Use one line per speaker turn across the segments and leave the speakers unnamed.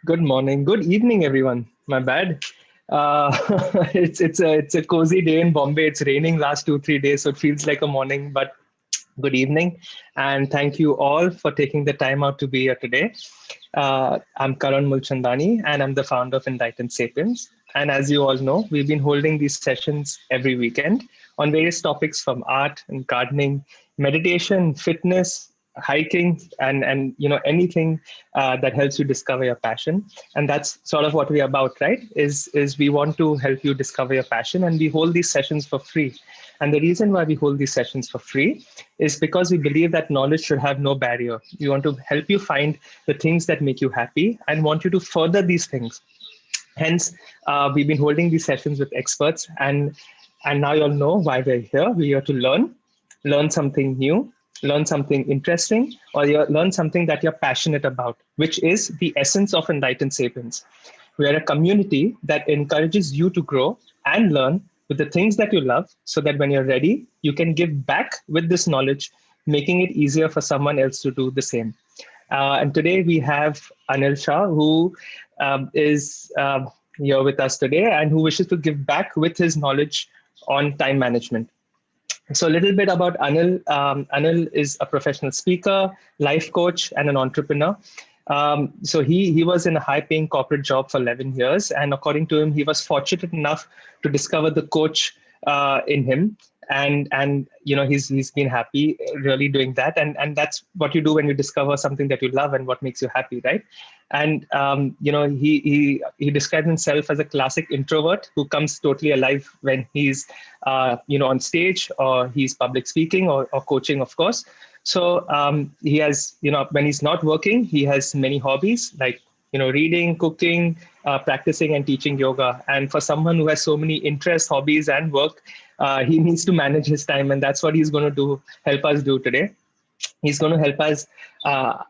Good morning, good evening, everyone. My bad. Uh, it's a cozy day in Bombay. It's raining last 2 3 days, so it feels like a morning. But good evening, and thank you all for taking the time out to be here today. I'm Karan Mulchandani, and I'm the founder of Enlightened Sapiens. And as you all know, we've been holding these sessions every weekend on various topics from art and gardening, meditation, fitness, hiking, and anything that helps you discover your passion. And that's sort of what we're about, right? Is we want to help you discover your passion, and we hold these sessions for free. And the reason why we hold these sessions for free is because we believe that knowledge should have no barrier. We want to help you find the things that make you happy and want you to further these things. Hence, we've been holding these sessions with experts, and now you'll know why we're here. We're here to learn something new, learn something interesting, or learn something that you're passionate about, which is the essence of Enlightened Sapiens. We are a community that encourages you to grow and learn with the things that you love so that when you're ready, you can give back with this knowledge, making it easier for someone else to do the same. And today we have Anil Shah, who is here with us today and who wishes to give back with his knowledge on time management. So a little bit about Anil. Anil is a professional speaker, life coach, and an entrepreneur. So he was in a high-paying corporate job for 11 years, and according to him, he was fortunate enough to discover the coach in him, and he's been happy really doing that, and that's what you do when you discover something that you love and what makes you happy, right? And he describes himself as a classic introvert who comes totally alive when he's on stage, or he's public speaking, or coaching, of course. So he has, when he's not working, he has many hobbies like reading, cooking, practicing, and teaching yoga. And for someone who has so many interests, hobbies, and work, he needs to manage his time, and that's what he's going to help us do today. He's going to help us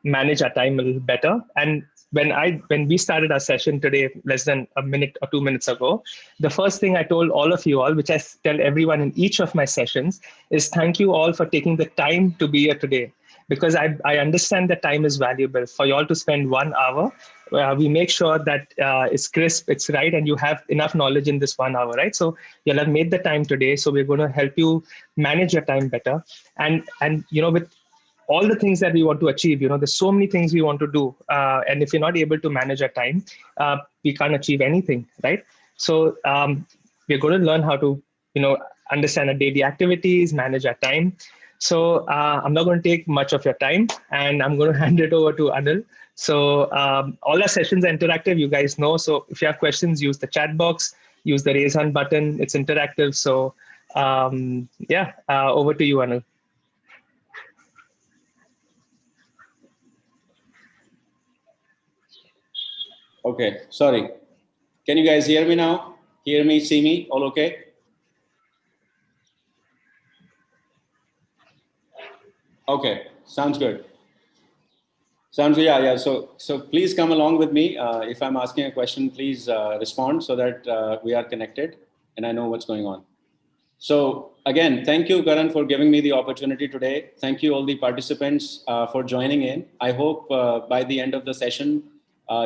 manage our time a little better. And when we started our session today, less than a minute or 2 minutes ago, the first thing I told all of you all, which I tell everyone in each of my sessions, is thank you all for taking the time to be here today. Because I understand that time is valuable. For you all to spend 1 hour, we make sure that it's crisp, it's right, and you have enough knowledge in this 1 hour, right? So you'll have made the time today. So we're going to help you manage your time better. And with all the things that we want to achieve, there's so many things we want to do, and if you're not able to manage our time, we can't achieve anything, right? So we're going to learn how to understand our daily activities, manage our time. So I'm not going to take much of your time, and I'm going to hand it over to Anil. So all our sessions are interactive, you guys know. So if you have questions, use the chat box, use the raise hand button. It's interactive. So over to you, Anil.
Okay, sorry. Can you guys hear me now? Hear me, see me? All okay? Okay, sounds good. Sounds good. Yeah. So please come along with me. If I'm asking a question, please respond so that we are connected and I know what's going on. So again, thank you, Karan, for giving me the opportunity today. Thank you, all the participants, for joining in. I hope by the end of the session,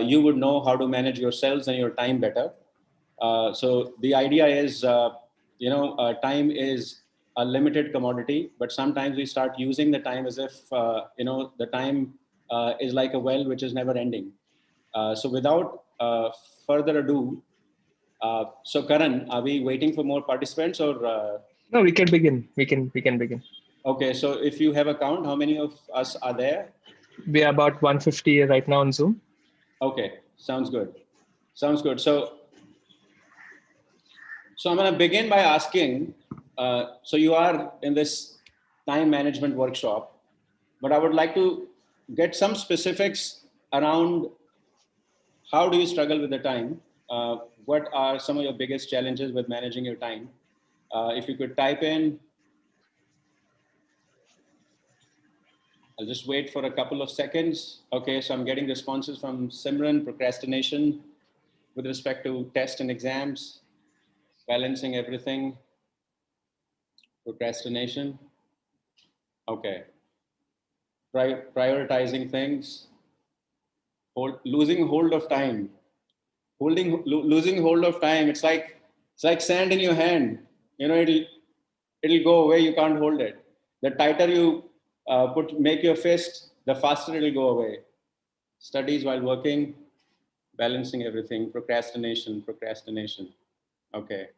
you would know how to manage yourselves and your time better. So the idea is, time is a limited commodity, but sometimes we start using the time as if, the time is like a well which is never ending. So without further ado, so Karan, are we waiting for more participants or?
No, we can begin. We can begin.
Okay, so if you have a count, how many of us are there?
We are about 150 right now on Zoom.
Okay, sounds good. Sounds good. So I'm going to begin by asking, so you are in this time management workshop, but I would like to get some specifics around how do you struggle with the time? What are some of your biggest challenges with managing your time? If you could type in, I'll just wait for a couple of seconds. Okay, so I'm getting responses from Simran, procrastination with respect to tests and exams, balancing everything, procrastination. Okay. Prioritizing things. Losing hold of time. Losing hold of time. It's like sand in your hand. It'll go away. You can't hold it. The tighter you make your fist, the faster it'll go away. Studies while working, balancing everything. Procrastination. Okay.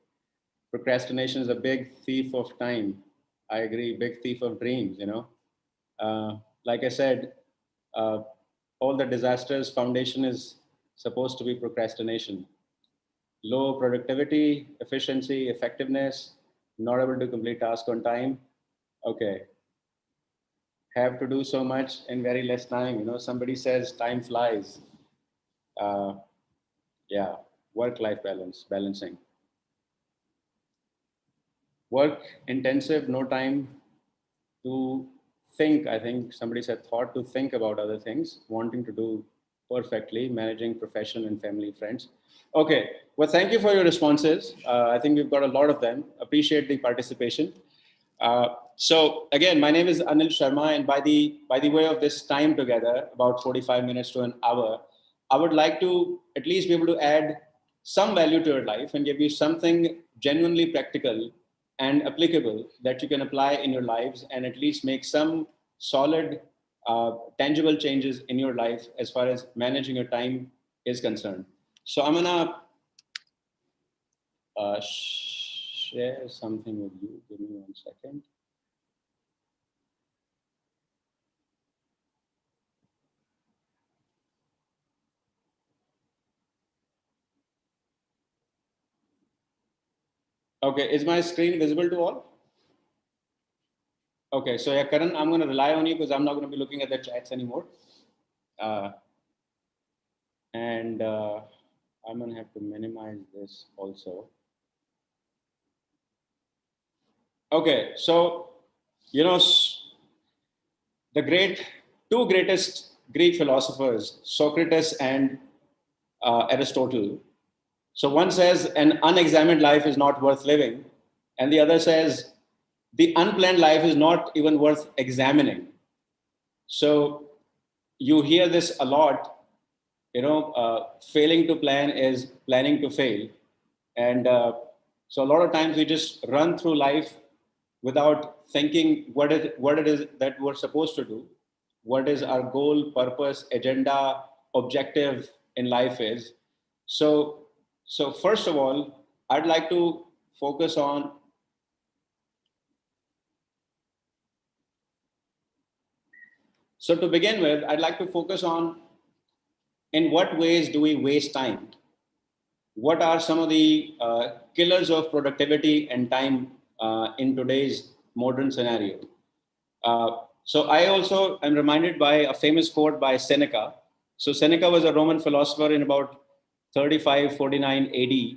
Procrastination is a big thief of time. I agree. Big thief of dreams. Like I said, uh, all the disasters foundation is supposed to be procrastination. Low productivity, efficiency, effectiveness, not able to complete task on time. Okay, have to do so much in very less time. Somebody says time flies. Uh, yeah, work-life balancing. Work intensive, no time to think. I think somebody said thought to think about other things, wanting to do perfectly, managing profession and family, friends. Okay, well, thank you for your responses. I think we've got a lot of them. Appreciate the participation. So again, my name is Anil Sharma, and by the way of this time together, about 45 minutes to an hour, I would like to at least be able to add some value to your life and give you something genuinely practical and applicable that you can apply in your lives and at least make some solid, tangible changes in your life as far as managing your time is concerned. So I'm gonna share something with you. Give me 1 second. Okay, is my screen visible to all? Okay, so yeah, Karan, I'm going to rely on you because I'm not going to be looking at the chats anymore. Uh, and I'm going to have to minimize this also. Okay, so, you know, the two greatest Greek philosophers, Socrates and Aristotle. So one says an unexamined life is not worth living, and the other says the unplanned life is not even worth examining. So you hear this a lot, failing to plan is planning to fail. And so a lot of times we just run through life without thinking what it is that we're supposed to do, what is our goal, purpose, agenda, objective in life is. So, so first of all, I'd like to focus on. So to begin with, I'd like to focus on in what ways do we waste time? What are some of the killers of productivity and time in today's modern scenario? So I also am reminded by a famous quote by Seneca. So Seneca was a Roman philosopher in about 35, 49 AD.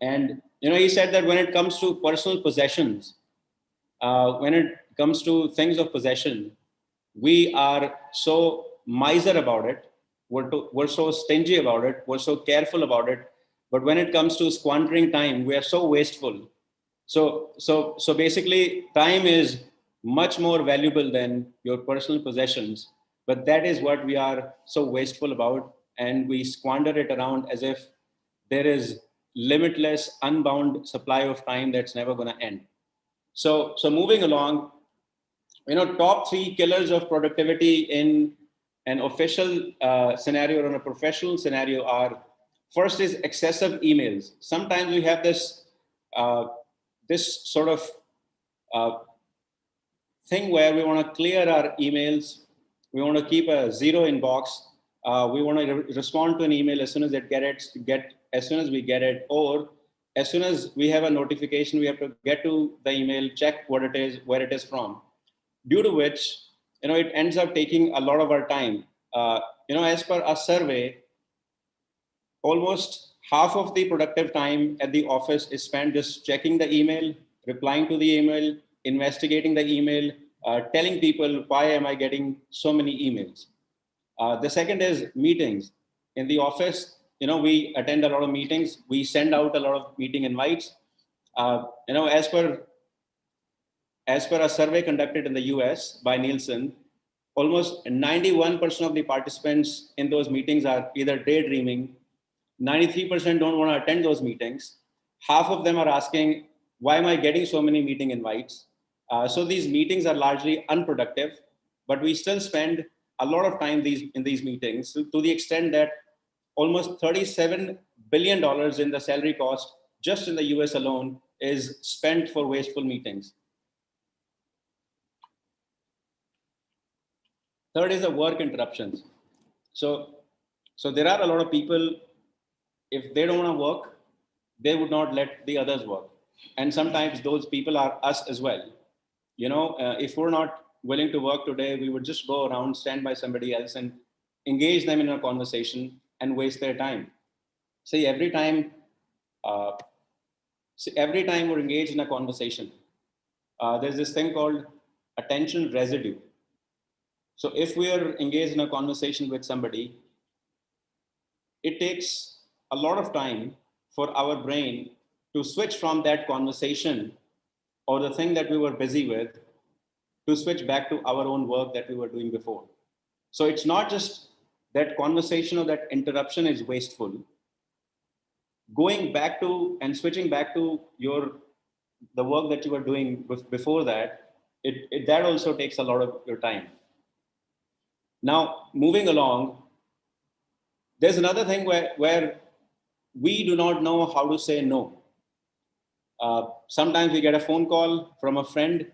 And, he said that when it comes to personal possessions, when it comes to things of possession, we are so miser about it. We're so stingy about it. We're so careful about it. But when it comes to squandering time, we are so wasteful. So basically, time is much more valuable than your personal possessions. But that is what we are so wasteful about, and we squander it around as if there is limitless, unbound supply of time that's never going to end. So moving along, top three killers of productivity in an official scenario or in a professional scenario are: first is excessive emails. Sometimes we have uh, this sort of uh, thing where we want to clear our emails. We want to keep a zero inbox. We want to respond to an email as soon as as soon as we get it, or as soon as we have a notification, we have to get to the email, check what it is, where it is from. Due to which, it ends up taking a lot of our time. As per a survey, almost half of the productive time at the office is spent just checking the email, replying to the email, investigating the email, telling people why am I getting so many emails. The second is meetings. In the office, we attend a lot of meetings. We send out a lot of meeting invites. As per a survey conducted in the US by Nielsen, almost 91% of the participants in those meetings are either daydreaming, 93% don't want to attend those meetings. Half of them are asking, why am I getting so many meeting invites? So these meetings are largely unproductive, but we still spend a lot of time in these meetings to the extent that almost $37 billion in the salary cost just in the US alone is spent for wasteful meetings. Third is the work interruptions. So there are a lot of people, if they don't want to work, they would not let the others work. And sometimes those people are us as well. If we're not willing to work today, we would just go around, stand by somebody else and engage them in a conversation and waste their time. See, uh, every time we're engaged in a conversation, there's this thing called attention residue. So if we are engaged in a conversation with somebody, it takes a lot of time for our brain to switch from that conversation or the thing that we were busy with to switch back to our own work that we were doing before. So it's not just that conversation or that interruption is wasteful. Going back to and switching back to the work that you were doing before that, that also takes a lot of your time. Now, moving along, there's another thing where we do not know how to say no. Sometimes we get a phone call from a friend.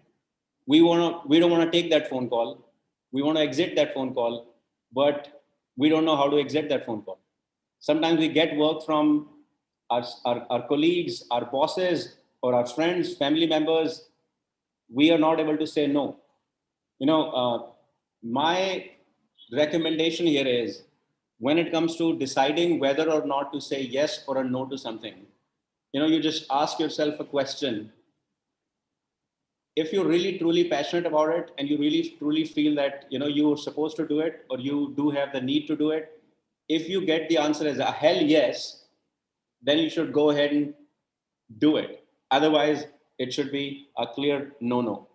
We don't want to take that phone call. We want to exit that phone call, but we don't know how to exit that phone call. Sometimes we get work from our colleagues, our bosses, or our friends, family members. We are not able to say no. My recommendation here is, when it comes to deciding whether or not to say yes or a no to something, you just ask yourself a question. If you're really truly passionate about it and you really truly feel that you're supposed to do it or you do have the need to do it, if you get the answer as a hell yes, then you should go ahead and do it. Otherwise, it should be a clear no.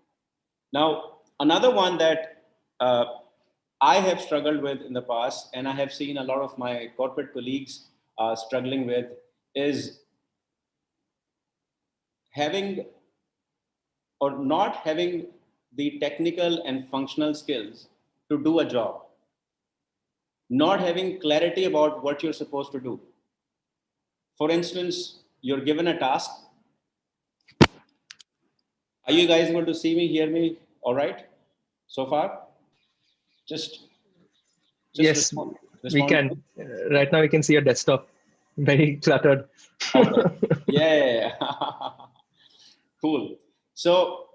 Now, another one that I have struggled with in the past, and I have seen a lot of my corporate colleagues struggling with, is having or not having the technical and functional skills to do a job, not having clarity about what you're supposed to do. For instance, you're given a task. Are you guys able to see me, hear me all right so far? Just
Yes,
respond.
we
Respond.
can. Right now, we can see your desktop very cluttered.
Okay. Yeah. Cool. So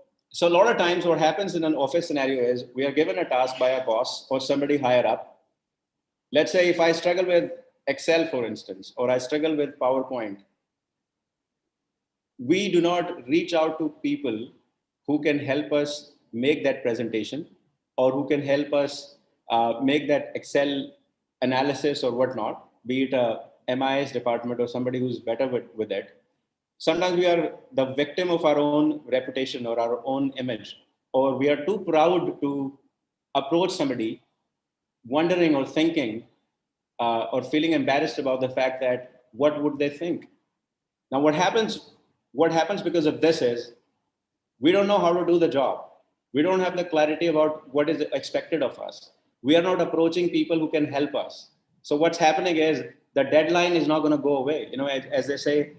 a lot of times what happens in an office scenario is we are given a task by a boss or somebody higher up. Let's say if I struggle with Excel, for instance, or I struggle with PowerPoint, we do not reach out to people who can help us make that presentation or who can help us make that Excel analysis or whatnot, be it a MIS department or somebody who's better with it. Sometimes we are the victim of our own reputation or our own image, or we are too proud to approach somebody wondering or thinking or feeling embarrassed about the fact that what would they think. Now what happens because of this is we don't know how to do the job. We don't have the clarity about what is expected of us. We are not approaching people who can help us. So what's happening is the deadline is not going to go away. As they say,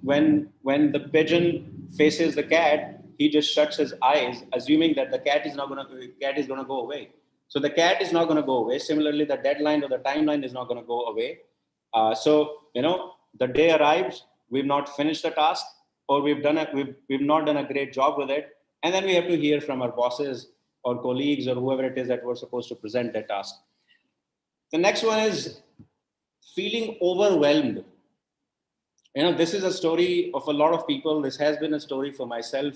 when the pigeon faces the cat, he just shuts his eyes, assuming that the cat is going to go away. So the cat is not going to go away. Similarly, the deadline or the timeline is not going to go away. So the day arrives, we've not finished the task, or we've not done a great job with it, and then we have to hear from our bosses or colleagues or whoever it is that we're supposed to present that task. The next one is feeling overwhelmed. This is a story of a lot of people. This has been a story for myself.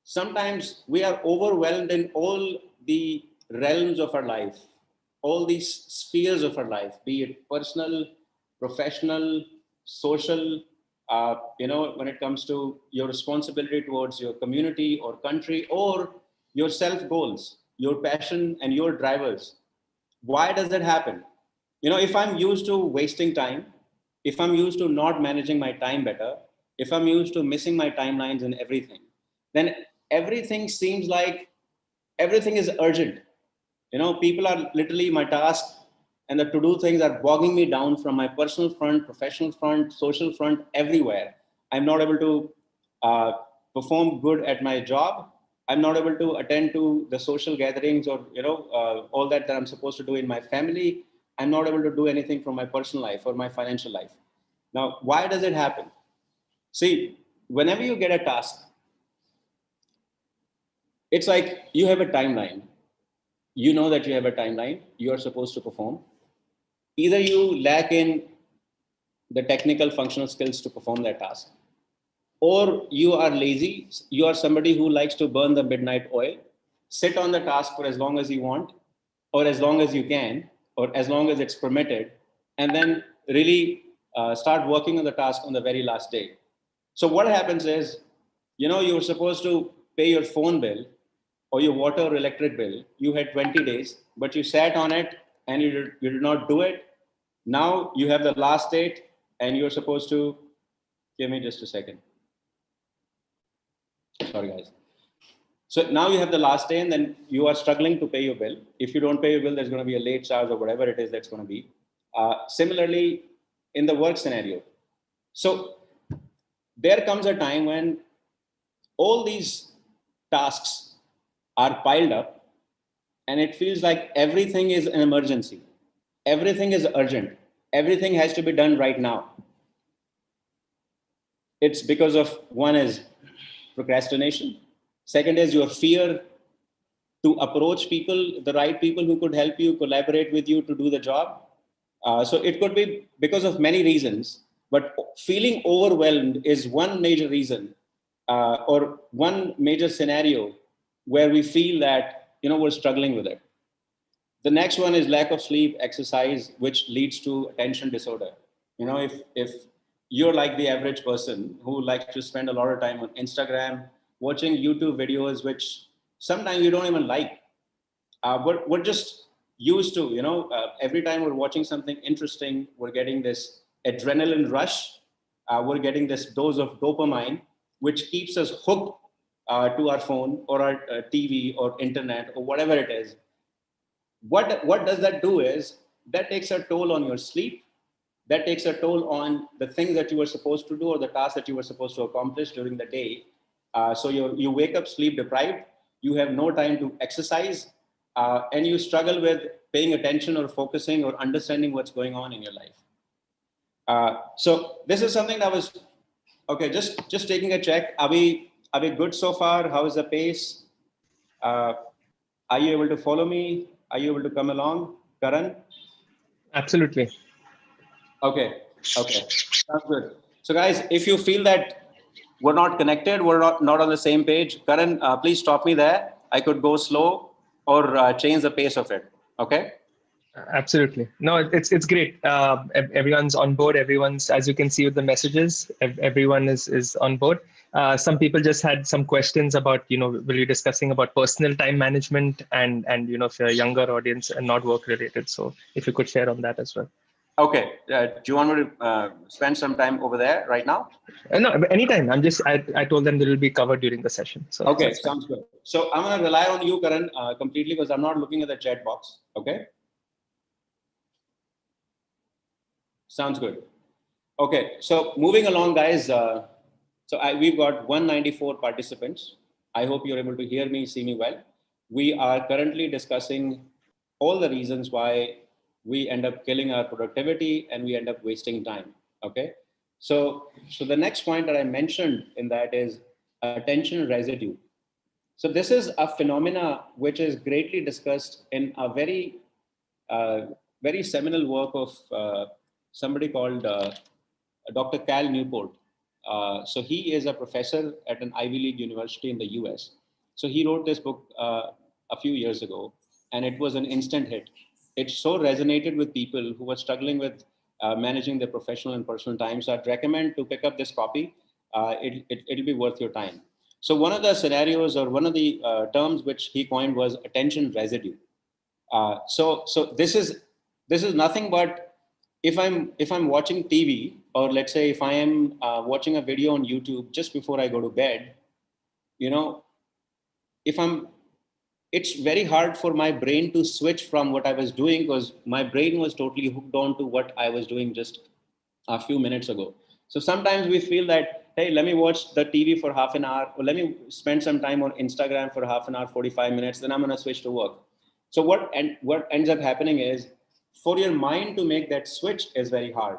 Sometimes we are overwhelmed in all the realms of our life, all these spheres of our life, be it personal, professional, social, when it comes to your responsibility towards your community or country or your self goals. your passion and your drivers. Why does that happen? If I'm used to wasting time, if I'm used to not managing my time better, if I'm used to missing my timelines and everything, then everything seems like everything is urgent. People are literally my task and the to do things are bogging me down from my personal front, professional front, social front, everywhere. I'm not able to uh, perform good at my job. I'm not able to attend to the social gatherings or, all that I'm supposed to do in my family. I'm not able to do anything from my personal life or my financial life. Now, why does it happen? See, whenever you get a task, it's like you have a timeline. You know that you have a timeline. You are supposed to perform. Either you lack in the technical functional skills to perform that task, or you are lazy. You are somebody who likes to burn the midnight oil, sit on the task for as long as you want, or as long as you can, or as long as it's permitted, and then really start working on the task on the very last day. So what happens is, you're supposed to pay your phone bill or your water or electric bill. You had 20 days, but you sat on it and you did not do it. Now you have the last date and you're supposed to, give me just a second. Sorry, guys. So now you have the last day and then you are struggling to pay your bill. If you don't pay your bill, there's going to be a late charge or whatever it is that's going to be. Similarly, in the work scenario. So there comes a time when all these tasks are piled up and it feels like everything is an emergency. Everything is urgent. Everything has to be done right now. It's because of, one is procrastination. Second is your fear to approach people, the right people who could help you, collaborate with you to do the job. So it could be because of many reasons, but feeling overwhelmed is one major reason or one major scenario where we feel that, we're struggling with it. The next one is lack of sleep, exercise, which leads to attention disorder. If you're like the average person who likes to spend a lot of time on Instagram, watching YouTube videos, which sometimes you don't even like, we're just used to, every time we're watching something interesting, we're getting this adrenaline rush. We're getting this dose of dopamine, which keeps us hooked to our phone or our TV or internet or whatever it is. What does that do is that takes a toll on your sleep. That takes a toll on the things that you were supposed to do or the tasks that you were supposed to accomplish during the day. So you wake up sleep deprived, you have no time to exercise, and you struggle with paying attention or focusing or understanding what's going on in your life. So this is something that was, okay, just taking a check. Are we good so far? How is the pace? Are you able to follow me? Are you able to come along, Karan?
Absolutely.
Okay. Sounds good. So guys, if you feel that we're not connected, we're not on the same page, Karan, please stop me there. I could go slow or change the pace of it. Okay.
Absolutely. No, it's great. Everyone's on board. Everyone's, as you can see with the messages, everyone is on board. Some people just had some questions about, were you discussing about personal time management and if you're a younger audience and not work related. So if you could share on that as well.
Okay. Do you want me to spend some time over there right now?
No, anytime. I told them that it will be covered during the session. So
okay, sounds good. So I'm going to rely on you, Karan, completely because I'm not looking at the chat box. Okay. Sounds good. Okay, so moving along, guys. We've got 194 participants. I hope you're able to hear me, see me well. We are currently discussing all the reasons why we end up killing our productivity and we end up wasting time. Okay, so the next point that I mentioned in that is attention residue. So this is a phenomena which is greatly discussed in a very seminal work of somebody called Dr. Cal Newport. So he is a professor at an Ivy League university in the US. So he wrote this book a few years ago, and it was an instant hit. It so resonated with people who were struggling with managing their professional and personal time. So I'd recommend to pick up this copy. It'll be worth your time. So one of the scenarios or one of the terms which he coined was attention residue. So this is nothing but if I'm watching TV, or let's say if I am watching a video on YouTube just before I go to bed, you know, if I'm it's very hard for my brain to switch from what I was doing, because my brain was totally hooked on to what I was doing just a few minutes ago. So sometimes we feel that, hey, let me watch the TV for half an hour, or let me spend some time on Instagram for half an hour, 45 minutes, then I'm going to switch to work. So what ends up happening is, for your mind to make that switch is very hard,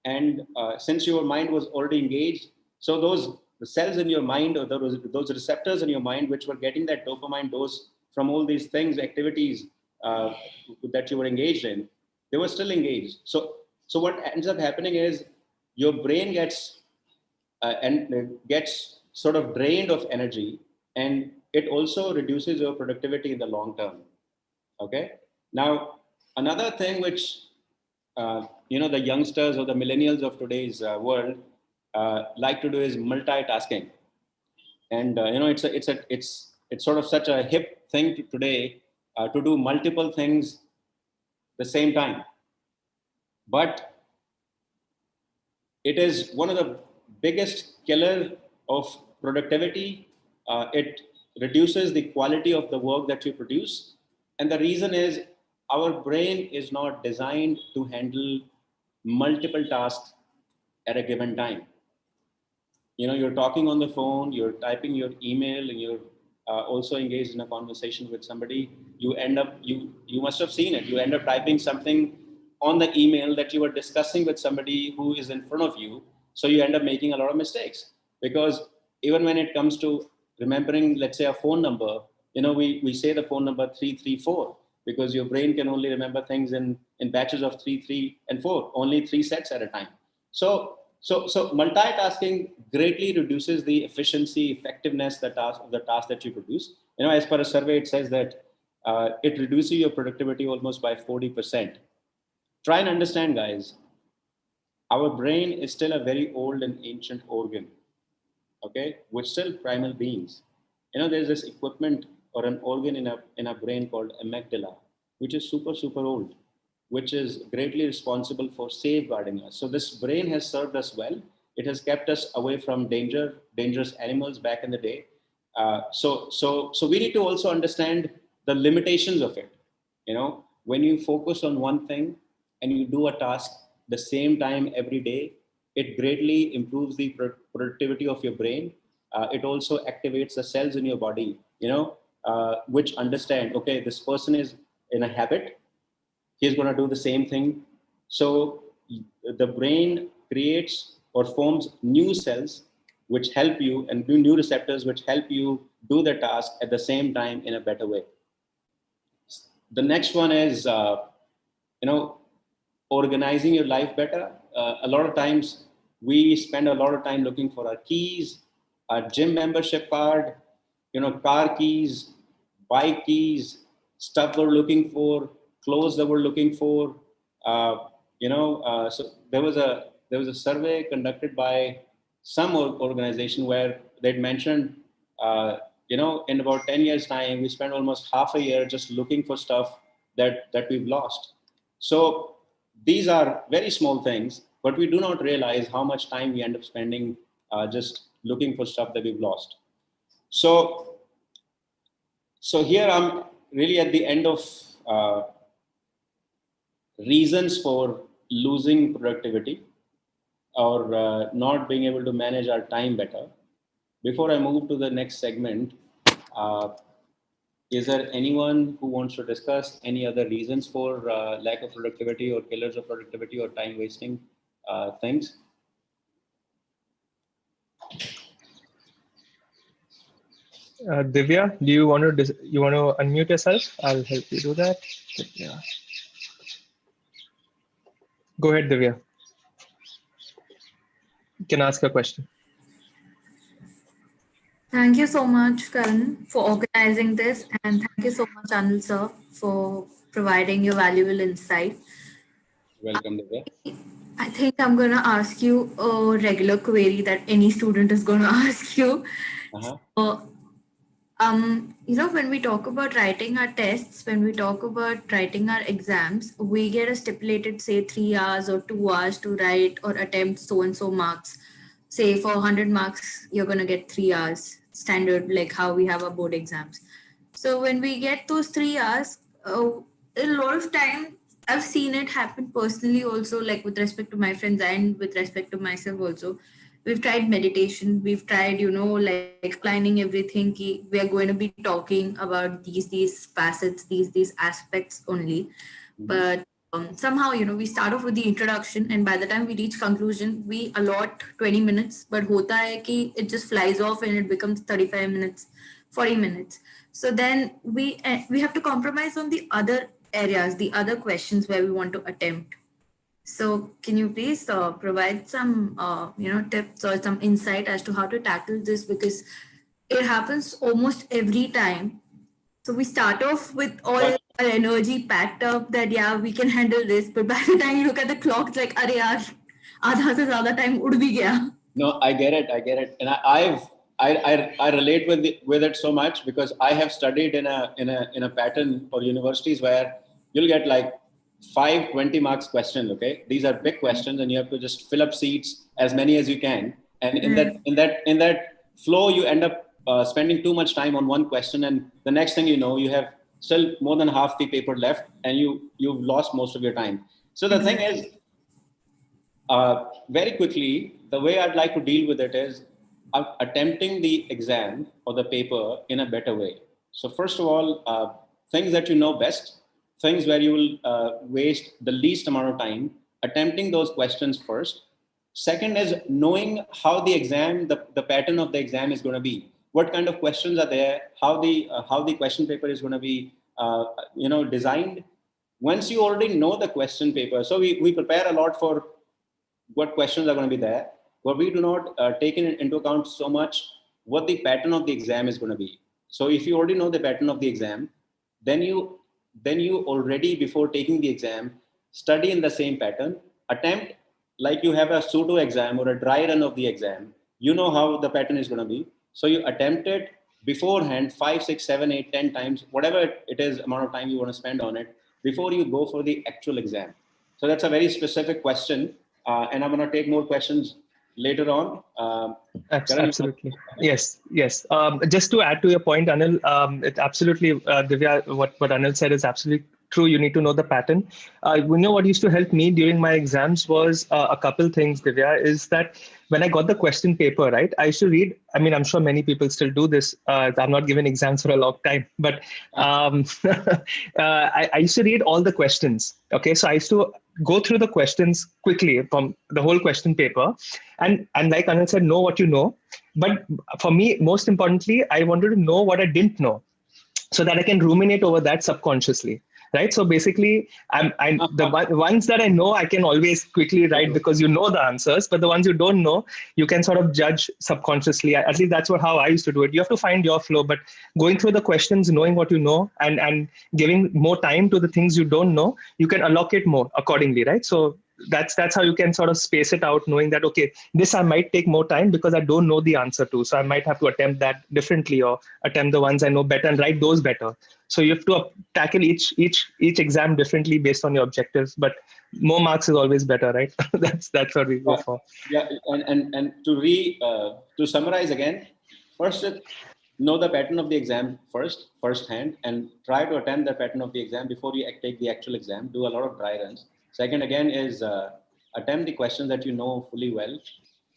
and since your mind was already engaged, so those the cells in your mind, or those receptors in your mind which were getting that dopamine dose from all these things, activities that you were engaged in, they were still engaged. So what ends up happening is your brain gets sort of drained of energy, and it also reduces your productivity in the long term. Okay. Now, another thing which the youngsters or the millennials of today's world like to do is multitasking, and it's sort of such a hip thing today to do multiple things the same time, but it is one of the biggest killer of productivity. It reduces the quality of the work that you produce. And the reason is our brain is not designed to handle multiple tasks at a given time. You're talking on the phone, you're typing your email, and you're also engaged in a conversation with somebody. You must have seen it. You end up typing something on the email that you were discussing with somebody who is in front of you. So you end up making a lot of mistakes, because even when it comes to remembering, let's say, a phone number, we say the phone number 334, because your brain can only remember things in batches of 3, 3, and 4, only 3 sets at a time. So multitasking greatly reduces the efficiency, effectiveness, of the task that you produce. As per a survey, it says that it reduces your productivity almost by 40%. Try and understand, guys. Our brain is still a very old and ancient organ. Okay, we're still primal beings. There's this equipment or an organ in a brain called amygdala, which is super old, which is greatly responsible for safeguarding us. So this brain has served us well. It has kept us away from dangerous animals back in the day. So we need to also understand the limitations of it. When you focus on one thing and you do a task the same time every day, it greatly improves the productivity of your brain. It also activates the cells in your body, which understand, okay, this person is in a habit. He's going to do the same thing. So the brain creates or forms new cells which help you, and new receptors which help you do the task at the same time in a better way. The next one is, organizing your life better. A lot of times we spend a lot of time looking for our keys, our gym membership card, car keys, bike keys, stuff we're looking for, clothes that we're looking for. So there was a survey conducted by some organization where they'd mentioned, in about 10 years time, we spent almost half a year just looking for stuff that we've lost. So these are very small things, but we do not realize how much time we end up spending just looking for stuff that we've lost. So here I'm really at the end of reasons for losing productivity, or not being able to manage our time better. Before I move to the next segment, is there anyone who wants to discuss any other reasons for lack of productivity, or killers of productivity, or time wasting things?
Divya, do you want to unmute yourself? I'll help you do that. Yeah. Go ahead, Divya. You can ask a question.
Thank you so much, Karan, for organizing this, and thank you so much, Anil sir, for providing your valuable insight.
Welcome, Divya.
I think I'm going to ask you a regular query that any student is going to ask you.
Uh-huh.
So, when we talk about writing our tests, when we talk about writing our exams, we get a stipulated, say, 3 hours or 2 hours to write or attempt so and so marks. Say for 100 marks, you're going to get 3 hours, standard, like how we have our board exams. So when we get those 3 hours, a lot of time I've seen it happen personally also, like with respect to my friends and with respect to myself also. We've tried meditation, we've tried, like planning everything. We are going to be talking about these facets, these aspects only.
Mhm.
But somehow, we start off with the introduction, and by the time we reach conclusion, we allot 20 minutes. But hota hai ki it just flies off and it becomes 35 minutes, 40 minutes. So then we have to compromise on the other areas, the other questions where we want to attempt. So can you please provide some tips or some insight as to how to tackle this, because it happens almost every time. So we start off with all
Got
our energy packed up that yeah, we can handle this, but by the time you look at the clock, it's like अरे यार आधा से ज़्यादा time उड़ भी गया.
No, I get it. I get it, and I relate with it so much because I have studied in a pattern for universities where you'll get like 5 20 marks questions. Okay, these are big questions, and you have to just fill up seats as many as you can. And in that flow, you end up spending too much time on one question, and the next thing you know, you have still more than half the paper left, and you've lost most of your time. So the thing is, very quickly, the way I'd like to deal with it is attempting the exam or the paper in a better way. So first of all, things that you know best, things where you will waste the least amount of time, attempting those questions first. Second is knowing how the exam, the pattern of the exam is going to be. What kind of questions are there? How the question paper is going to be, designed. Once you already know the question paper, so we prepare a lot for what questions are going to be there, but we do not take into account so much what the pattern of the exam is going to be. So if you already know the pattern of the exam, then you already before taking the exam study in the same pattern, attempt like you have a pseudo exam or a dry run of the exam. You know how the pattern is going to be, so you attempt it beforehand 5 6 7 8 10 times, whatever it is amount of time you want to spend on it before you go for the actual exam. So that's a very specific question, and I'm going to take more questions later on. Karan,
Absolutely. Yes, yes. Just to add to your point, Anil, it absolutely, Divya, what Anil said is absolutely true. You need to know the pattern. What used to help me during my exams was a couple things, Divya, is that when I got the question paper, right, I used to read. I mean, I'm sure many people still do this. I'm not given exams for a long time, but I used to read all the questions. Okay, so I used to go through the questions quickly from the whole question paper, and like Anil said, know what you know. But for me, most importantly, I wanted to know what I didn't know, so that I can ruminate over that subconsciously. Right. So basically, the ones that I know, I can always quickly write because you know the answers. But the ones you don't know, you can sort of judge subconsciously. At least that's how I used to do it. You have to find your flow. But going through the questions, knowing what you know, and giving more time to the things you don't know, you can allocate more accordingly. Right. So that's how you can sort of space it out, knowing that okay, this I might take more time because I don't know the answer to, so I might have to attempt that differently or attempt the ones I know better and write those better. So you have to tackle each exam differently based on your objectives, but more marks is always better, right? That's what we go for.
Yeah, and to summarize again, first know the pattern of the exam first hand, and try to attempt the pattern of the exam before you take the actual exam. Do a lot of dry runs. Second again is attempt the questions that you know fully well,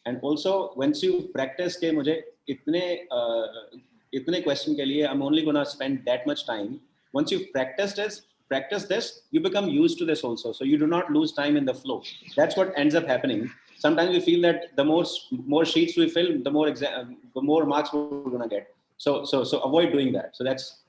and also once you practice के मुझे इतने question के लिए I'm only gonna spend that much time. Once you've practice this, you become used to this also. So you do not lose time in the flow. That's what ends up happening. Sometimes we feel that the more sheets we fill, the more marks we're gonna get. So avoid doing that. So that's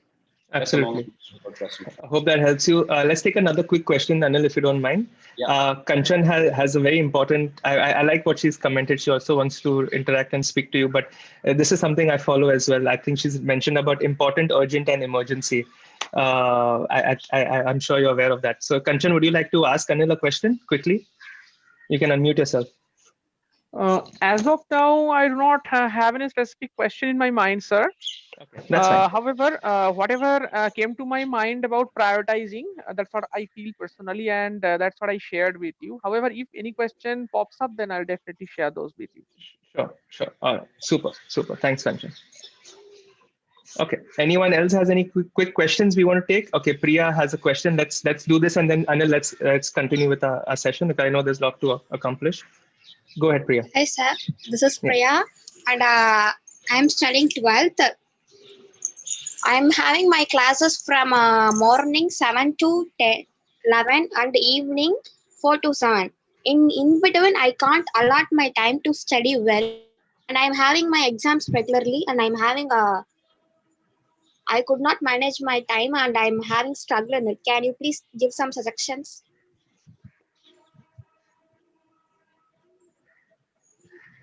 a long
Absolutely.
question.
I hope that helps you. Let's take another quick question, Anil, if you don't mind.
Yeah.
Kanchan has a very important, I like what she's commented. She also wants to interact and speak to you, but this is something I follow as well. I think she's mentioned about important, urgent, and emergency. I'm sure you're aware of that. So Kanchan, would you like to ask Anil a question quickly? You can unmute yourself.
As of now, I do not have any specific question in my mind, sir.
Okay, that's fine.
However, whatever came to my mind about prioritizing, that's what I feel personally, and that's what I shared with you. However, if any question pops up, then I'll definitely share those with you.
Sure, sure. All right. Super, super. Thanks, Kanchan. Okay. Anyone else has any quick questions we want to take? Okay, Priya has a question. Let's do this, and then Anil, let's continue with our session. Because I know there's a lot to accomplish. Go ahead, Priya.
Hi sir, this is
Yeah.
Priya and I'm studying 12th. I'm having my classes from morning 7 to 10, 11 and evening 4 to 7. In between, I can't allot my time to study well and I'm having my exams regularly and I could not manage my time and I'm having struggle in it. Can you please give some suggestions?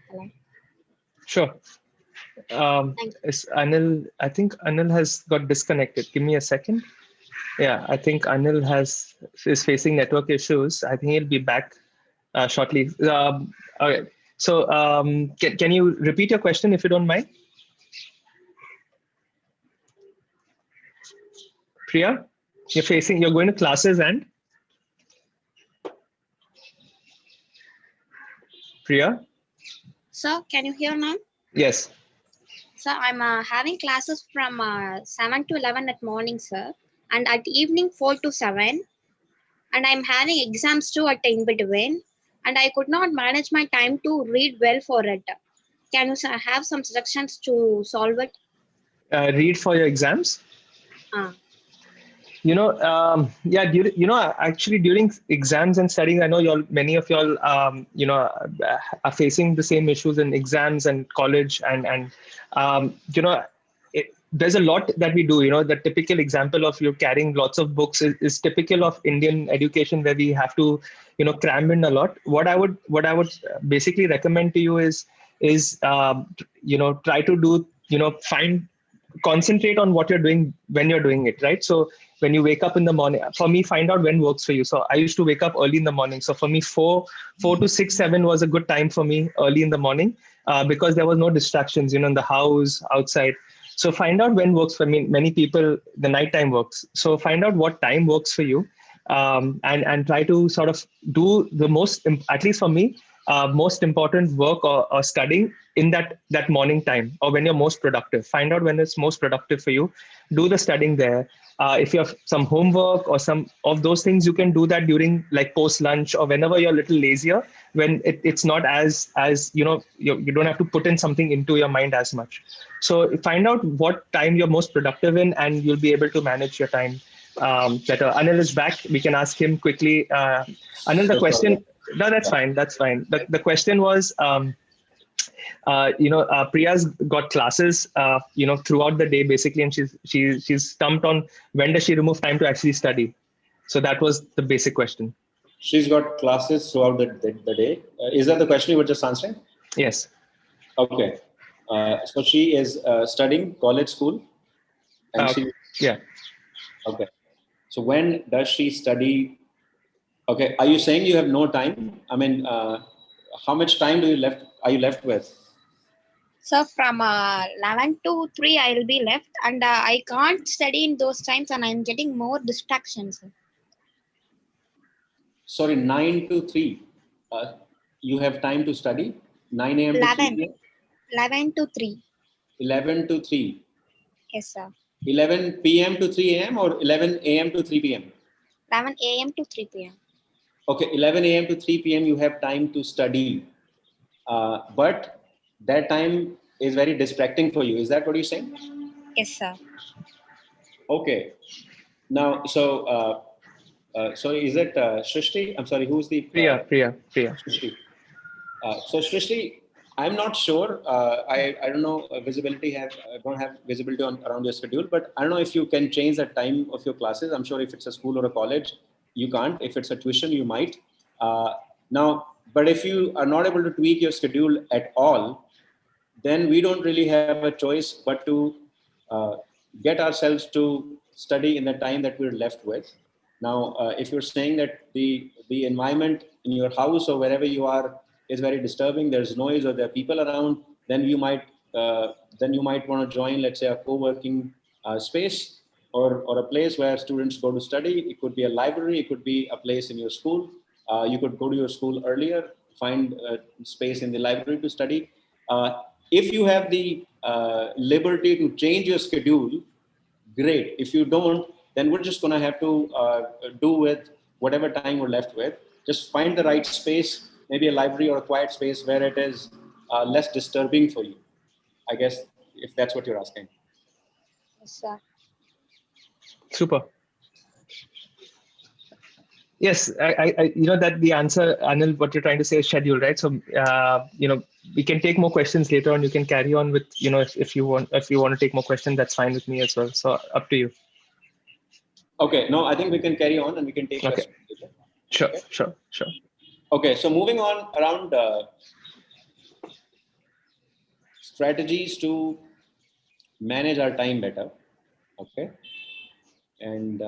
Hello.
Sure.
Thank you.
Is Anil? I think Anil has got disconnected. Give me a second. Yeah, I think Anil is facing network issues. I think he'll be back shortly. Okay. So can you repeat your question if you don't mind, Priya? You're going to classes and Priya?
So, can you hear now?
Yes.
So I'm having classes from 7 to 11 at morning, sir, and at evening 4 to 7. And I'm having exams too at in between. And I could not manage my time to read well for it. Can you have some suggestions to solve it?
Read for your exams.
Uh,
Yeah, actually during exams and studying, I know many of y'all, are facing the same issues in exams and college, and there's a lot that we do. The typical example of you carrying lots of books is typical of Indian education, where we have to, cram in a lot. What I would basically recommend to you is try to do, concentrate on what you're doing when you're doing it, right? So when you wake up in the morning, for me, find out when works for you. So I used to wake up early in the morning. So for me, 4 to 6, 7 was a good time for me early in the morning, because there was no distractions, in the house, outside. So find out when works for me. Many people, the nighttime works. So find out what time works for you, and try to sort of do the most, at least for me, most important work or studying in that morning time, or when you're most productive. Find out when it's most productive for you. Do the studying there. If you have some homework or some of those things, you can do that during, like, post lunch, or whenever you're a little lazier, when it's not as you don't have to put in something into your mind as much. So find out what time you're most productive in, and you'll be able to manage your time better. Anil is back. We can ask him quickly. Anil, the
So sorry.
question. No, that's fine. That's fine. The question was, Priya's got classes, throughout the day basically, and she's stumped on when does she remove time to actually study. So that was the basic question.
She's got classes throughout the day. Is that the question you were just answering?
Yes.
Okay. So she is studying college school, and
Yeah.
okay. So when does she study? Okay. Are you saying you have no time? I mean, how much time are you left with?
so from 11 to 3, I'll be left and I can't study in those times and I'm getting more distractions.
Sorry, 9 to 3. You have time to study? 9 a.m. to 3
11,
p.m.?
11 to 3.
11 to 3.
Yes, sir.
11 p.m. to 3 a.m. or 11 a.m. to 3 p.m.?
11 a.m. to 3 p.m.
Okay, 11 a.m. to 3 p.m. you have time to study. But that time is very distracting for you. Is that what you're saying?
Yes, sir.
Okay. Now, so is it Shrishti? I'm sorry, who's the...
Priya.
Shrishti. So Shrishti, I'm not sure. I don't know. Don't have visibility around your schedule, but I don't know if you can change the time of your classes. I'm sure if it's a school or a college, you can't. If it's a tuition, you might. But if you are not able to tweak your schedule at all, then we don't really have a choice but to get ourselves to study in the time that we're left with. Now, if you're saying that the environment in your house or wherever you are is very disturbing, there's noise or there are people around, then you might want to join, let's say, a co-working space or a place where students go to study. It could be a library, it could be a place in your school. You could go to your school earlier, find space in the library to study. If you have the liberty to change your schedule, great. If you don't, then we're just going to have to do with whatever time we're left with. Just find the right space, maybe a library or a quiet space where it is less disturbing for you, I guess, if that's what you're asking.
Yes, sir.
Super. Yes, I that the answer, Anil, what you're trying to say is schedule, right? So, we can take more questions later on. You can carry on with, if you want to take more questions, that's fine with me as well. So up to you.
Okay, no, I think we can carry on and we can take questions later.
Sure,
Okay?
sure.
Okay, so moving on around strategies to manage our time better. Okay, and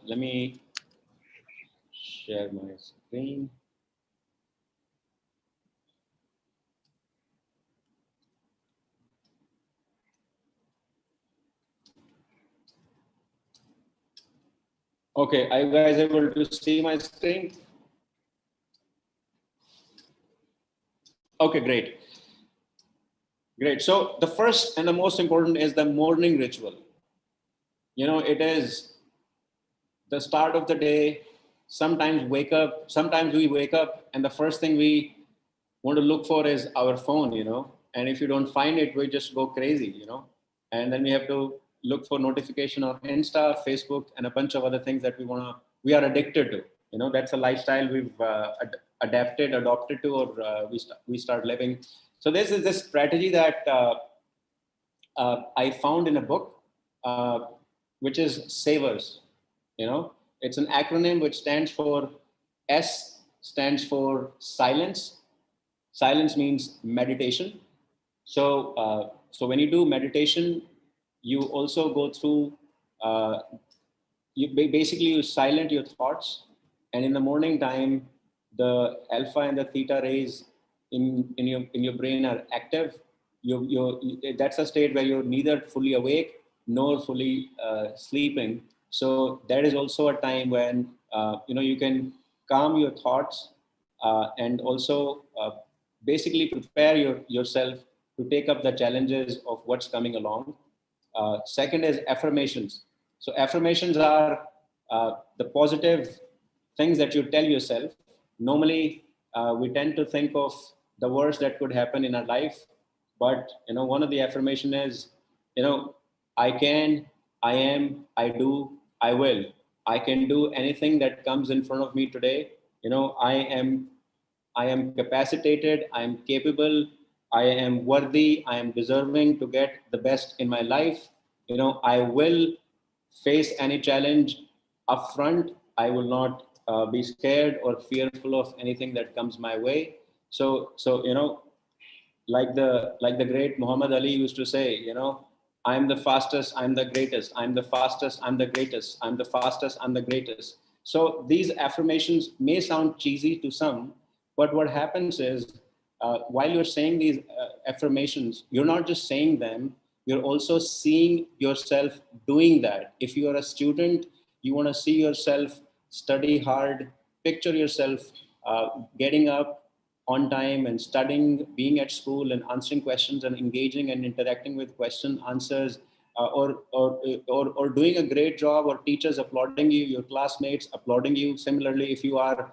let me share my screen. Okay, are you guys able to see my screen? Okay, great. Great. So the first and the most important is the morning ritual. It is the start of the day. Sometimes we wake up and the first thing we want to look for is our phone, and if you don't find it, we just go crazy, and then we have to look for notification on Insta, Facebook, and a bunch of other things that we are addicted to. That's a lifestyle we've adopted to, or we start living. So this is this strategy that I found in a book, which is SAVERS. It's an acronym which stands for S stands for silence. Silence means meditation. So when you do meditation, you also go through. Basically you silent your thoughts, and in the morning time, the alpha and the theta rays in your brain are active. That's a state where you're neither fully awake nor fully sleeping. So that is also a time when you can calm your thoughts and also basically prepare yourself to take up the challenges of what's coming along. Second is affirmations. So affirmations are the positive things that you tell yourself. Normally, we tend to think of the worst that could happen in our life, but one of the affirmation is, I can, I am, I do, I will. I can do anything that comes in front of me today. I am capacitated, I am capable, I am worthy, I am deserving to get the best in my life. I will face any challenge upfront. I will not be scared or fearful of anything that comes my way. So like the great Muhammad Ali used to say, I'm the fastest, I'm the greatest, I'm the fastest, I'm the greatest, I'm the fastest, I'm the greatest. So these affirmations may sound cheesy to some, but what happens is while you're saying these affirmations, you're not just saying them, you're also seeing yourself doing that. If you are a student, you want to see yourself study hard, picture yourself getting up on time and studying, being at school and answering questions and engaging and interacting with question answers, or doing a great job, or teachers applauding you, your classmates applauding you. Similarly, if you are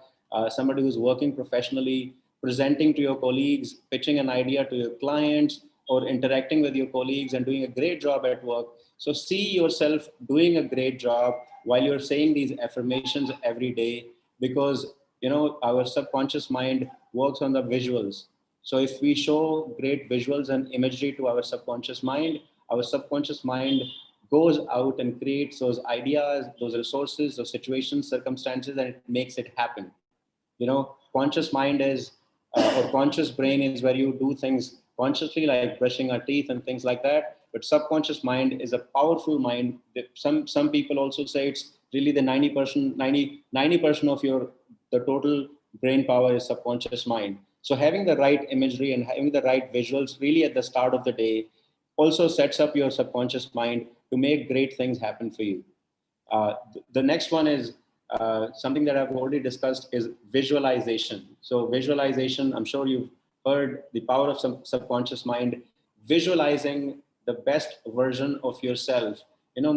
somebody who's working professionally, presenting to your colleagues, pitching an idea to your clients, or interacting with your colleagues and doing a great job at work. So see yourself doing a great job while you're saying these affirmations every day, because our subconscious mind works on the visuals. So if we show great visuals and imagery to our subconscious mind goes out and creates those ideas, those resources, those situations, circumstances, and it makes it happen. Conscious mind is or conscious brain is where you do things consciously, like brushing our teeth and things like that. But subconscious mind is a powerful mind. Some people also say it's really the 90% of the total brain power is subconscious mind. So having the right imagery and having the right visuals really at the start of the day also sets up your subconscious mind to make great things happen for you. The next one is something that I've already discussed is visualization. So visualization, I'm sure you've heard the power of some subconscious mind, visualizing the best version of yourself. You know,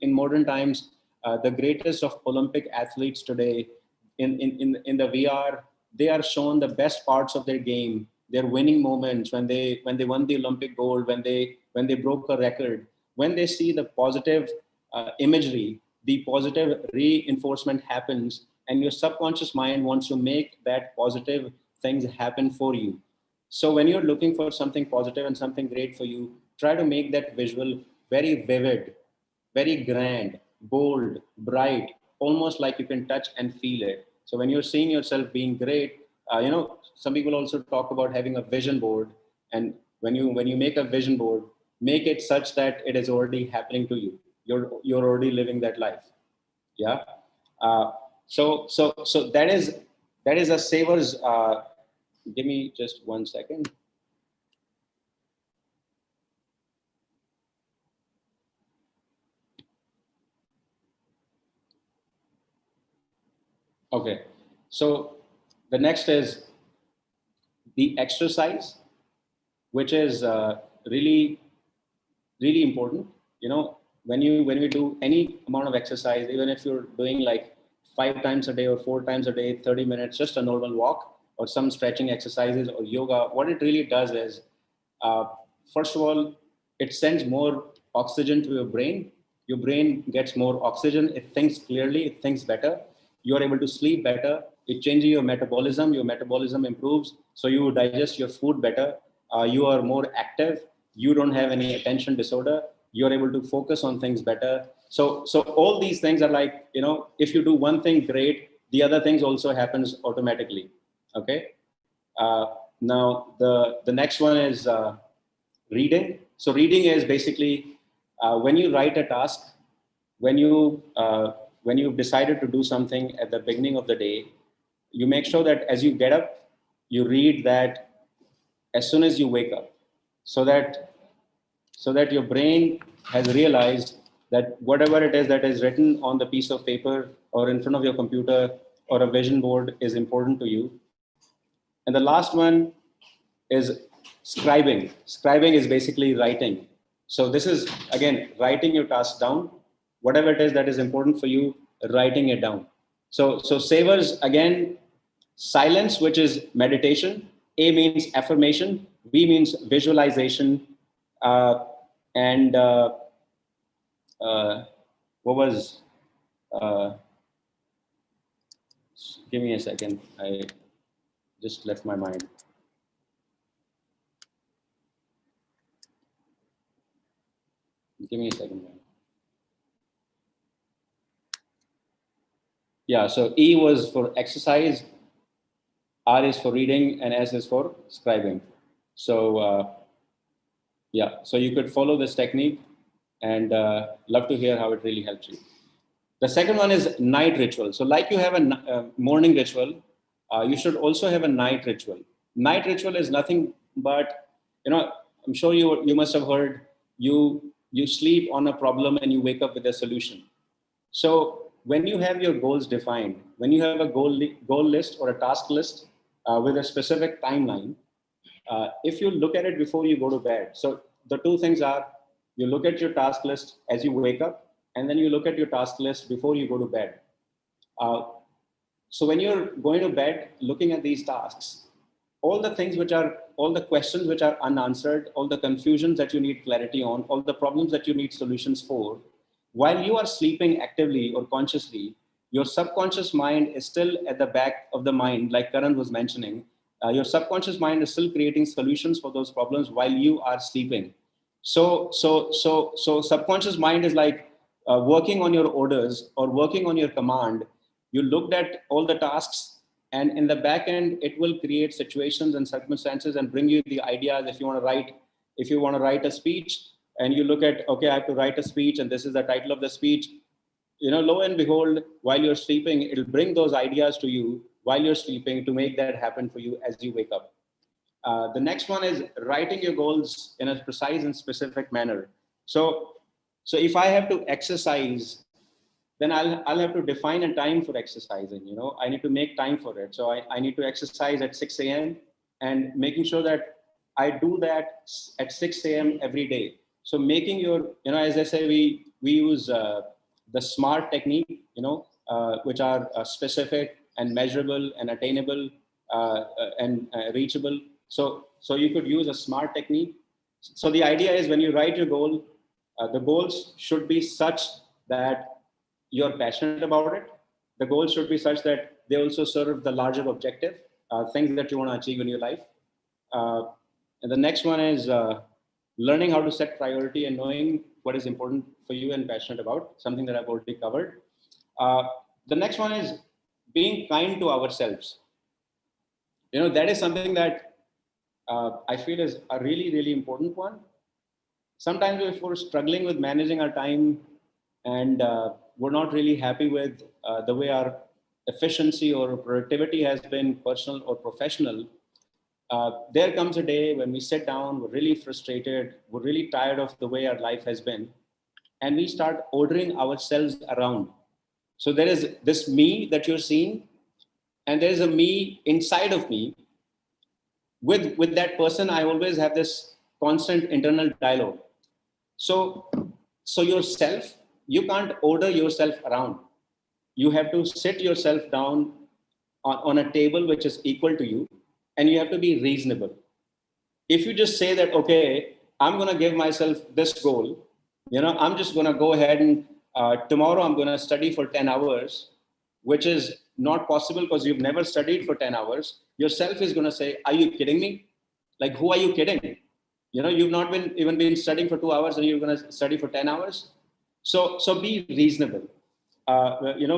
in modern times, the greatest of Olympic athletes today in the VR, they are shown the best parts of their game, their winning moments when they won the Olympic gold, when they broke a record, when they see the positive imagery, the positive reinforcement happens, and your subconscious mind wants to make that positive things happen for you. So when you're looking for something positive and something great for you, try to make that visual very vivid, very grand, bold, bright, almost like you can touch and feel it. So when you're seeing yourself being great, some people also talk about having a vision board. And when you make a vision board, make it such that it is already happening to you. You're already living that life. Yeah. So that is a savers. Give me just 1 second. Okay, so the next is the exercise, which is really, really important. You know, when we do any amount of exercise, even if you're doing like 5 times a day or 4 times a day, 30 minutes, just a normal walk or some stretching exercises or yoga, what it really does is, first of all, it sends more oxygen to your brain. Your brain gets more oxygen. It thinks clearly. It thinks better. You are able to sleep better. It changes your metabolism. Your metabolism improves. So you digest your food better. You are more active. You don't have any attention disorder. You're able to focus on things better. So all these things are like, you know, if you do one thing great, the other things also happens automatically. Okay. Now the next one is reading. So reading is basically when you write a task, when you've decided to do something at the beginning of the day, you make sure that as you get up, you read that as soon as you wake up, so that your brain has realized that whatever it is that is written on the piece of paper or in front of your computer or a vision board is important to you. And the last one is scribing. Scribing is basically writing. So this is, again, writing your task down, whatever it is that is important for you, writing it down. So savers, again, silence, which is meditation. A means affirmation. V means visualization. And what was, uh, give me a second. I just left my mind. Give me a second, man. Yeah, so E was for exercise, R is for reading, and S is for scribing. So yeah, so you could follow this technique and love to hear how it really helps you. The second one is night ritual. So like you have a morning ritual, you should also have a night ritual. Night ritual is nothing but, you know, I'm sure you must have heard, you sleep on a problem and you wake up with a solution. So when you have your goals defined, when you have a goal list or a task list with a specific timeline, if you look at it before you go to bed, so the two things are, you look at your task list as you wake up, and then you look at your task list before you go to bed. So when you're going to bed, looking at these tasks, all the questions which are unanswered, all the confusions that you need clarity on, all the problems that you need solutions for, while you are sleeping actively or consciously, your subconscious mind is still at the back of the mind, like Karan was mentioning. Your subconscious mind is still creating solutions for those problems while you are sleeping. So subconscious mind is like working on your orders or working on your command. You looked at all the tasks, and in the back end, it will create situations and circumstances and bring you the ideas. If you want to write a speech, and you look at, okay, I have to write a speech, and this is the title of the speech. lo and behold, while you're sleeping, it'll bring those ideas to you while you're sleeping to make that happen for you as you wake up. The next one is writing your goals in a precise and specific manner. So if I have to exercise, then I'll have to define a time for exercising. I need to make time for it. So I need to exercise at 6 a.m. and making sure that I do that at 6 a.m. every day. So making your, as I say, we use the SMART technique, which are specific and measurable and attainable and reachable. So you could use a SMART technique. So the idea is when you write your goal, the goals should be such that you're passionate about it. The goals should be such that they also serve the larger objective, things that you want to achieve in your life. And the next one is learning how to set priority and knowing what is important for you and passionate about, something that I've already covered. The next one is being kind to ourselves. That is something that I feel is a really, really important one. Sometimes if we're struggling with managing our time and we're not really happy with the way our efficiency or productivity has been, personal or professional, there comes a day when we sit down, we're really frustrated, we're really tired of the way our life has been, and we start ordering ourselves around. So there is this me that you're seeing, and there is a me inside of me. With that person, I always have this constant internal dialogue. So yourself, you can't order yourself around. You have to sit yourself down on a table which is equal to you, and you have to be reasonable. If you just say that, okay, I'm going to give myself this goal, I'm just going to go ahead and tomorrow I'm going to study for 10 hours, which is not possible because you've never studied for 10 hours. Yourself is going to say, are you kidding me? Like, who are you kidding? You've not been studying for 2 hours and you're going to study for 10 hours. So be reasonable.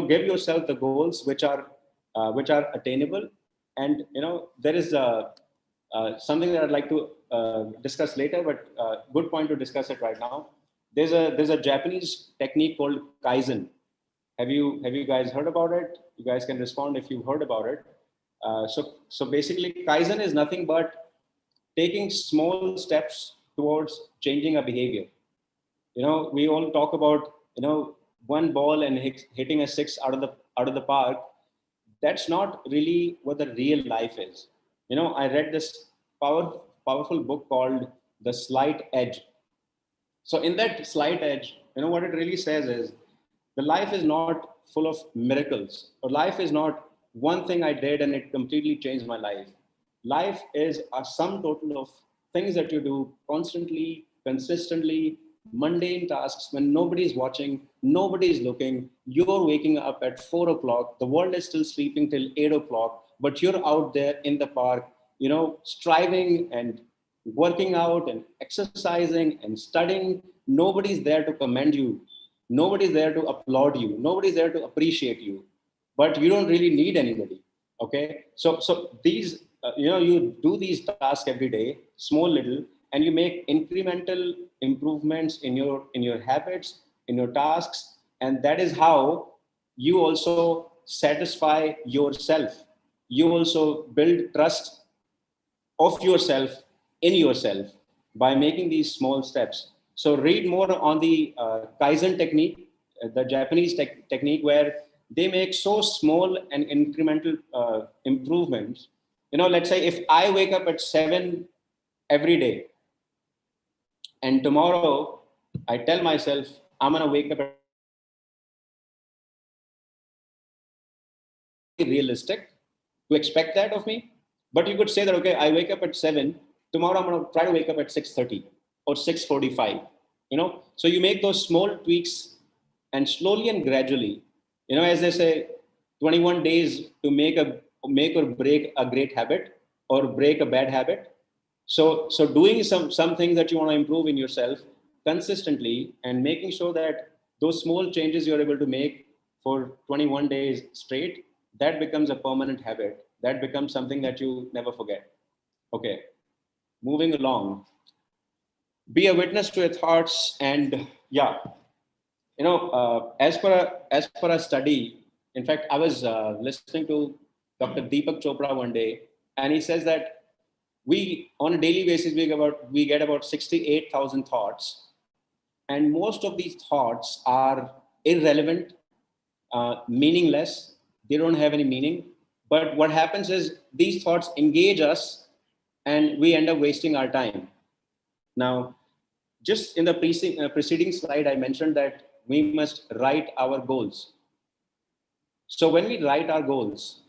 Give yourself the goals which are attainable. And, there is something that I'd like to discuss later, but good point to discuss it right now. There's a Japanese technique called Kaizen. Have you guys heard about it? You guys can respond if you've heard about it. So basically, Kaizen is nothing but taking small steps towards changing a behavior. We all talk about, one ball and hitting a six out of the park. That's not really what the real life is. I read this powerful book called The Slight Edge. So in that slight edge, what it really says is the life is not full of miracles, or life is not one thing I did and it completely changed my life. Life is a sum total of things that you do constantly, consistently, mundane tasks when nobody's watching, nobody's looking. You're waking up at 4 o'clock, the world is still sleeping till 8 o'clock, but you're out there in the park, striving and working out and exercising and studying. Nobody's there to commend you. Nobody's there to applaud you. Nobody's there to appreciate you. But you don't really need anybody. Okay. So these, you do these tasks every day, small little, and you make incremental improvements in your habits, in your tasks. And that is how you also satisfy yourself. You also build trust of yourself in yourself by making these small steps. So read more on the Kaizen technique, the Japanese technique where they make so small and incremental improvements. Let's say if I wake up at 7 every day, and tomorrow I tell myself I'm going to wake up at realistic to expect that of me. But you could say that, okay, I wake up at 7, tomorrow I'm going to try to wake up at 6:30 or 6:45. So you make those small tweaks, and slowly and gradually, as they say, 21 days to make or break a great habit or break a bad habit. So doing some things that you want to improve in yourself consistently and making sure that those small changes you're able to make for 21 days straight, that becomes a permanent habit. That becomes something that you never forget. Okay, moving along. Be a witness to your thoughts, and yeah, As per a study, in fact, I was listening to Dr. Deepak Chopra one day, and he says that we, on a daily basis, we get about 68,000 thoughts, and most of these thoughts are irrelevant, meaningless. They don't have any meaning. But what happens is these thoughts engage us, and we end up wasting our time. Now, just in the preceding slide, I mentioned that we must write our goals. So when we write our goals,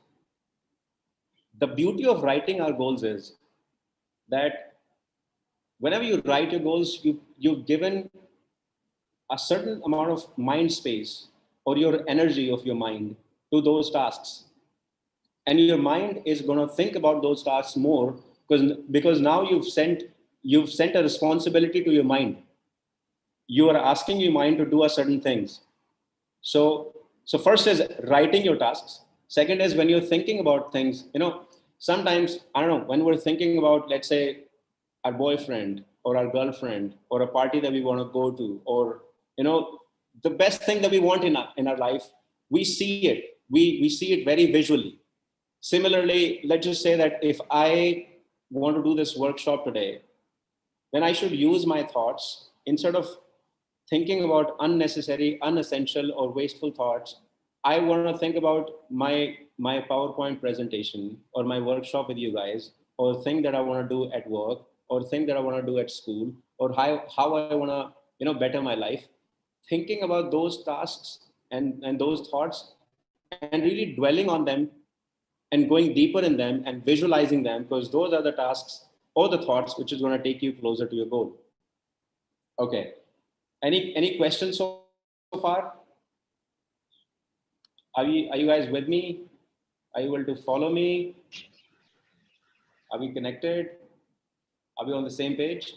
the beauty of writing our goals is that whenever you write your goals, you've given a certain amount of mind space or your energy of your mind to those tasks. And your mind is going to think about those tasks more because now you've sent a responsibility to your mind. You are asking your mind to do a certain things. So first is writing your tasks. Second is when you're thinking about things, sometimes, I don't know, when we're thinking about, let's say, our boyfriend or our girlfriend or a party that we want to go to, or, the best thing that we want in our life, we see it. We see it very visually. Similarly, let's just say that if I want to do this workshop today, then I should use my thoughts instead of thinking about unnecessary, unessential, or wasteful thoughts. I want to think about my PowerPoint presentation or my workshop with you guys, or thing that I want to do at work, or thing that I want to do at school, or how I want to better my life. Thinking about those tasks and those thoughts, and really dwelling on them and going deeper in them and visualizing them, because those are the tasks or the thoughts which is going to take you closer to your goal. Okay. Any questions so far? Are you guys with me? Are you able to follow me? Are we connected? Are we on the same page?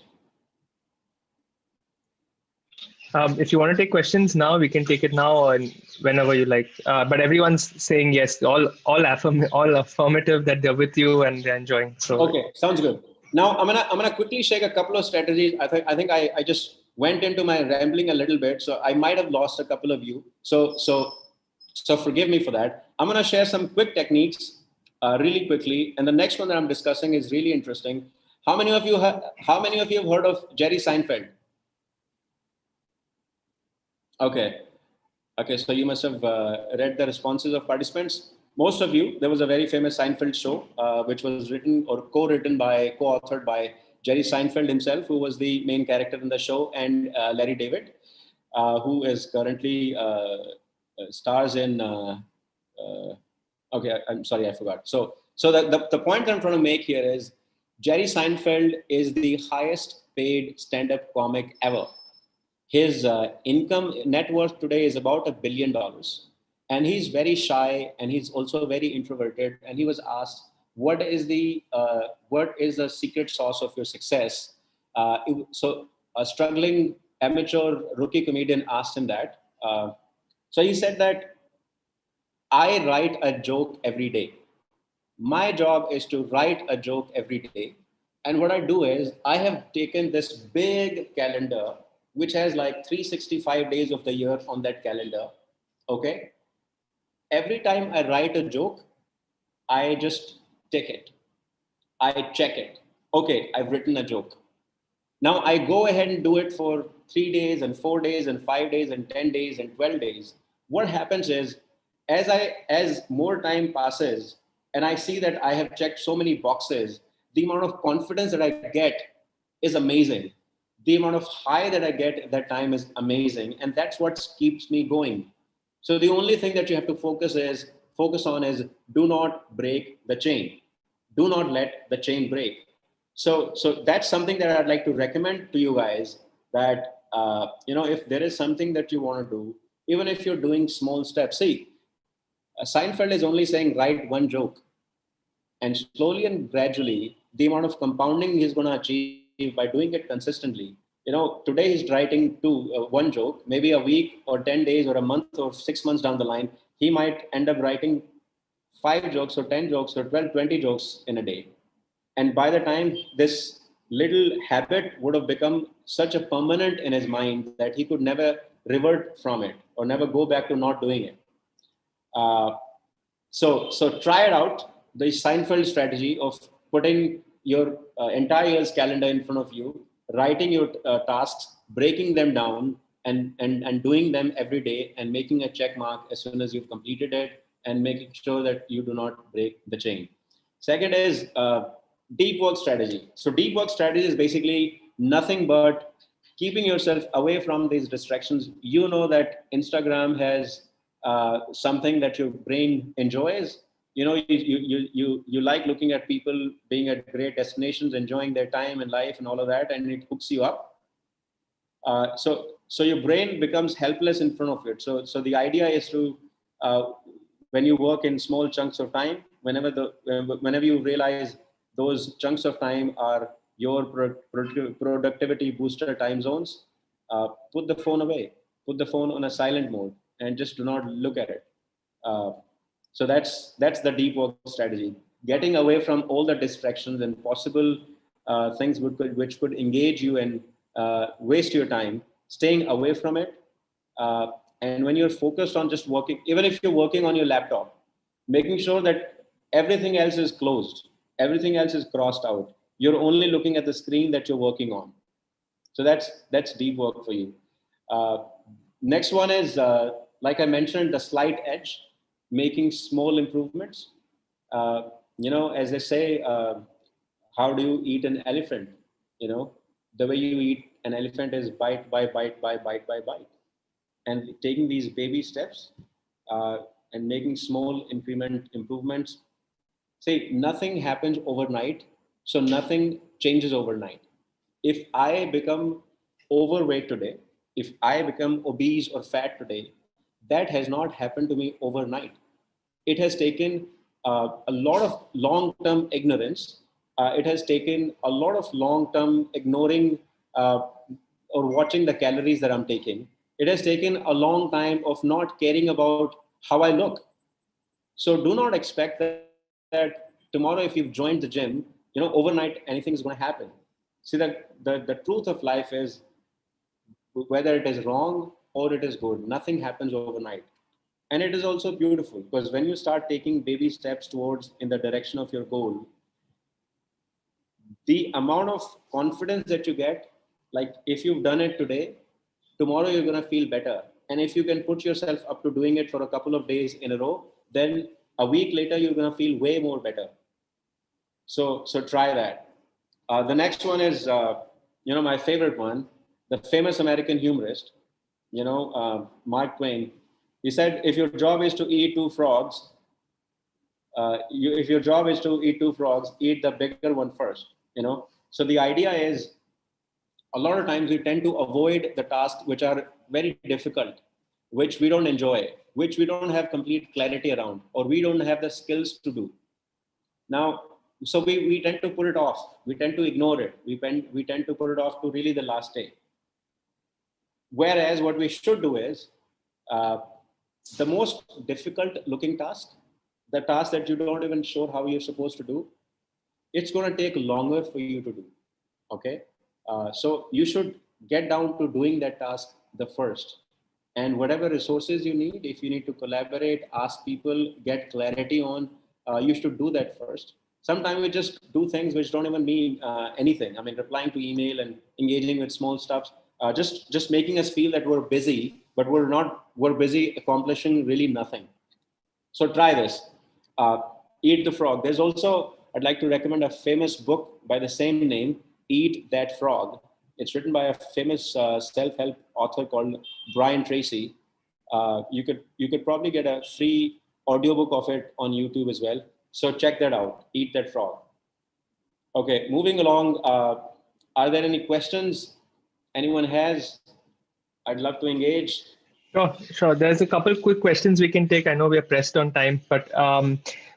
If you want to take questions now, we can take it now or whenever you like. But everyone's saying yes, all affirmative that they're with you and they're enjoying. So
okay, sounds good. Now I'm gonna quickly share a couple of strategies. I think I just went into my rambling a little bit, so I might have lost a couple of you. So forgive me for that. I'm gonna share some quick techniques really quickly, and the next one that I'm discussing is really interesting. How many of you have heard of Jerry Seinfeld? Okay, so you must have read the responses of participants. Most of you, there was a very famous Seinfeld show, which was written or co-authored by Jerry Seinfeld himself, who was the main character in the show, and Larry David, who is currently stars in, okay, I'm sorry, I forgot. So the point that I'm trying to make here is Jerry Seinfeld is the highest paid stand-up comic ever. His income net worth today is about $1 billion. And he's very shy, and he's also very introverted. And he was asked, what is the secret sauce of your success? So a struggling amateur rookie comedian asked him that. So he said that I write a joke every day. My job is to write a joke every day. And what I do is I have taken this big calendar, which has like 365 days of the year on that calendar. Okay. Every time I write a joke, I just tick it. I check it. Okay, I've written a joke. Now I go ahead and do it for 3 days and 4 days and 5 days and 10 days and 12 days. What happens is as more time passes and I see that I have checked so many boxes, the amount of confidence that I get is amazing. The amount of high that I get at that time is amazing. And that's what keeps me going. So the only thing that you have to focus on is do not break the chain. Do not let the chain break. So that's something that I'd like to recommend to you guys, that, if there is something that you want to do, even if you're doing small steps, see, Seinfeld is only saying write one joke, and slowly and gradually, the amount of compounding he's going to achieve by doing it consistently. Today he's writing one joke, maybe a week or 10 days or a month or 6 months down the line, he might end up writing 5 jokes or 10 jokes or 12, 20 jokes in a day. And by the time this little habit would have become such a permanent in his mind that he could never revert from it or never go back to not doing it. So try it out. The Seinfeld strategy of putting your entire year's calendar in front of you, writing your tasks, breaking them down, and doing them every day, and making a check mark as soon as you've completed it, and making sure that you do not break the chain. Second is deep work strategy. So deep work strategy is basically nothing but keeping yourself away from these distractions. You know that Instagram has something that your brain enjoys. You know, you like looking at people being at great destinations, enjoying their time and life and all of that, and it hooks you up. So your brain becomes helpless in front of it. So the idea is to when you work in small chunks of time, whenever you realize those chunks of time are your productivity booster time zones, put the phone away, put the phone on a silent mode, and just do not look at it. So that's the deep work strategy. Getting away from all the distractions and possible things which could engage you and waste your time, staying away from it. And when you're focused on just working, even if you're working on your laptop, making sure that everything else is closed, everything else is crossed out. You're only looking at the screen that you're working on. So that's deep work for you. Next one is, like I mentioned, the slight edge, making small improvements. As they say, how do you eat an elephant? The way you eat an elephant is bite by bite by bite by bite. And taking these baby steps and making small improvements. Say, nothing happens overnight, so nothing changes overnight. If I become overweight today, if I become obese or fat today, that has not happened to me overnight. It has taken a lot of long-term ignorance. It has taken a lot of long-term ignoring or watching the calories that I'm taking. It has taken a long time of not caring about how I look. So do not expect that tomorrow, if you've joined the gym, overnight anything is going to happen. See, the truth of life is, whether it is wrong or it is good, nothing happens overnight. And it is also beautiful, because when you start taking baby steps towards in the direction of your goal, the amount of confidence that you get, like if you've done it today, tomorrow you're going to feel better. And if you can put yourself up to doing it for a couple of days in a row, then a week later, you're going to feel way more better. So try that. The next one is, my favorite one, the famous American humorist, Mark Twain. He said, if your job is to eat two frogs, if your job is to eat two frogs, eat the bigger one first. So the idea is, a lot of times we tend to avoid the tasks which are very difficult, which we don't enjoy, which we don't have complete clarity around, or we don't have the skills to do. Now, so we tend to put it off. We tend to ignore it. We tend to put it off to really the last day. Whereas what we should do is, the most difficult looking task, the task that you don't even sure how you're supposed to do, it's going to take longer for you to do. Okay. So you should get down to doing that task the first. And whatever resources you need, if you need to collaborate, ask people, get clarity on, you should do that first. Sometimes we just do things which don't even mean anything. I mean, replying to email and engaging with small stuff, just making us feel that we're busy, but we're not, we're busy accomplishing really nothing. So try this, Eat the Frog. There's also, I'd like to recommend a famous book by the same name, Eat That Frog. It's written by a famous self-help author called Brian Tracy. You could probably get a free audiobook of it on YouTube as well. So check that out, Eat That Frog. Okay, moving along. Are there any questions anyone has? I'd love to engage.
Sure. There's a couple quick questions we can take. I know we are pressed on time, but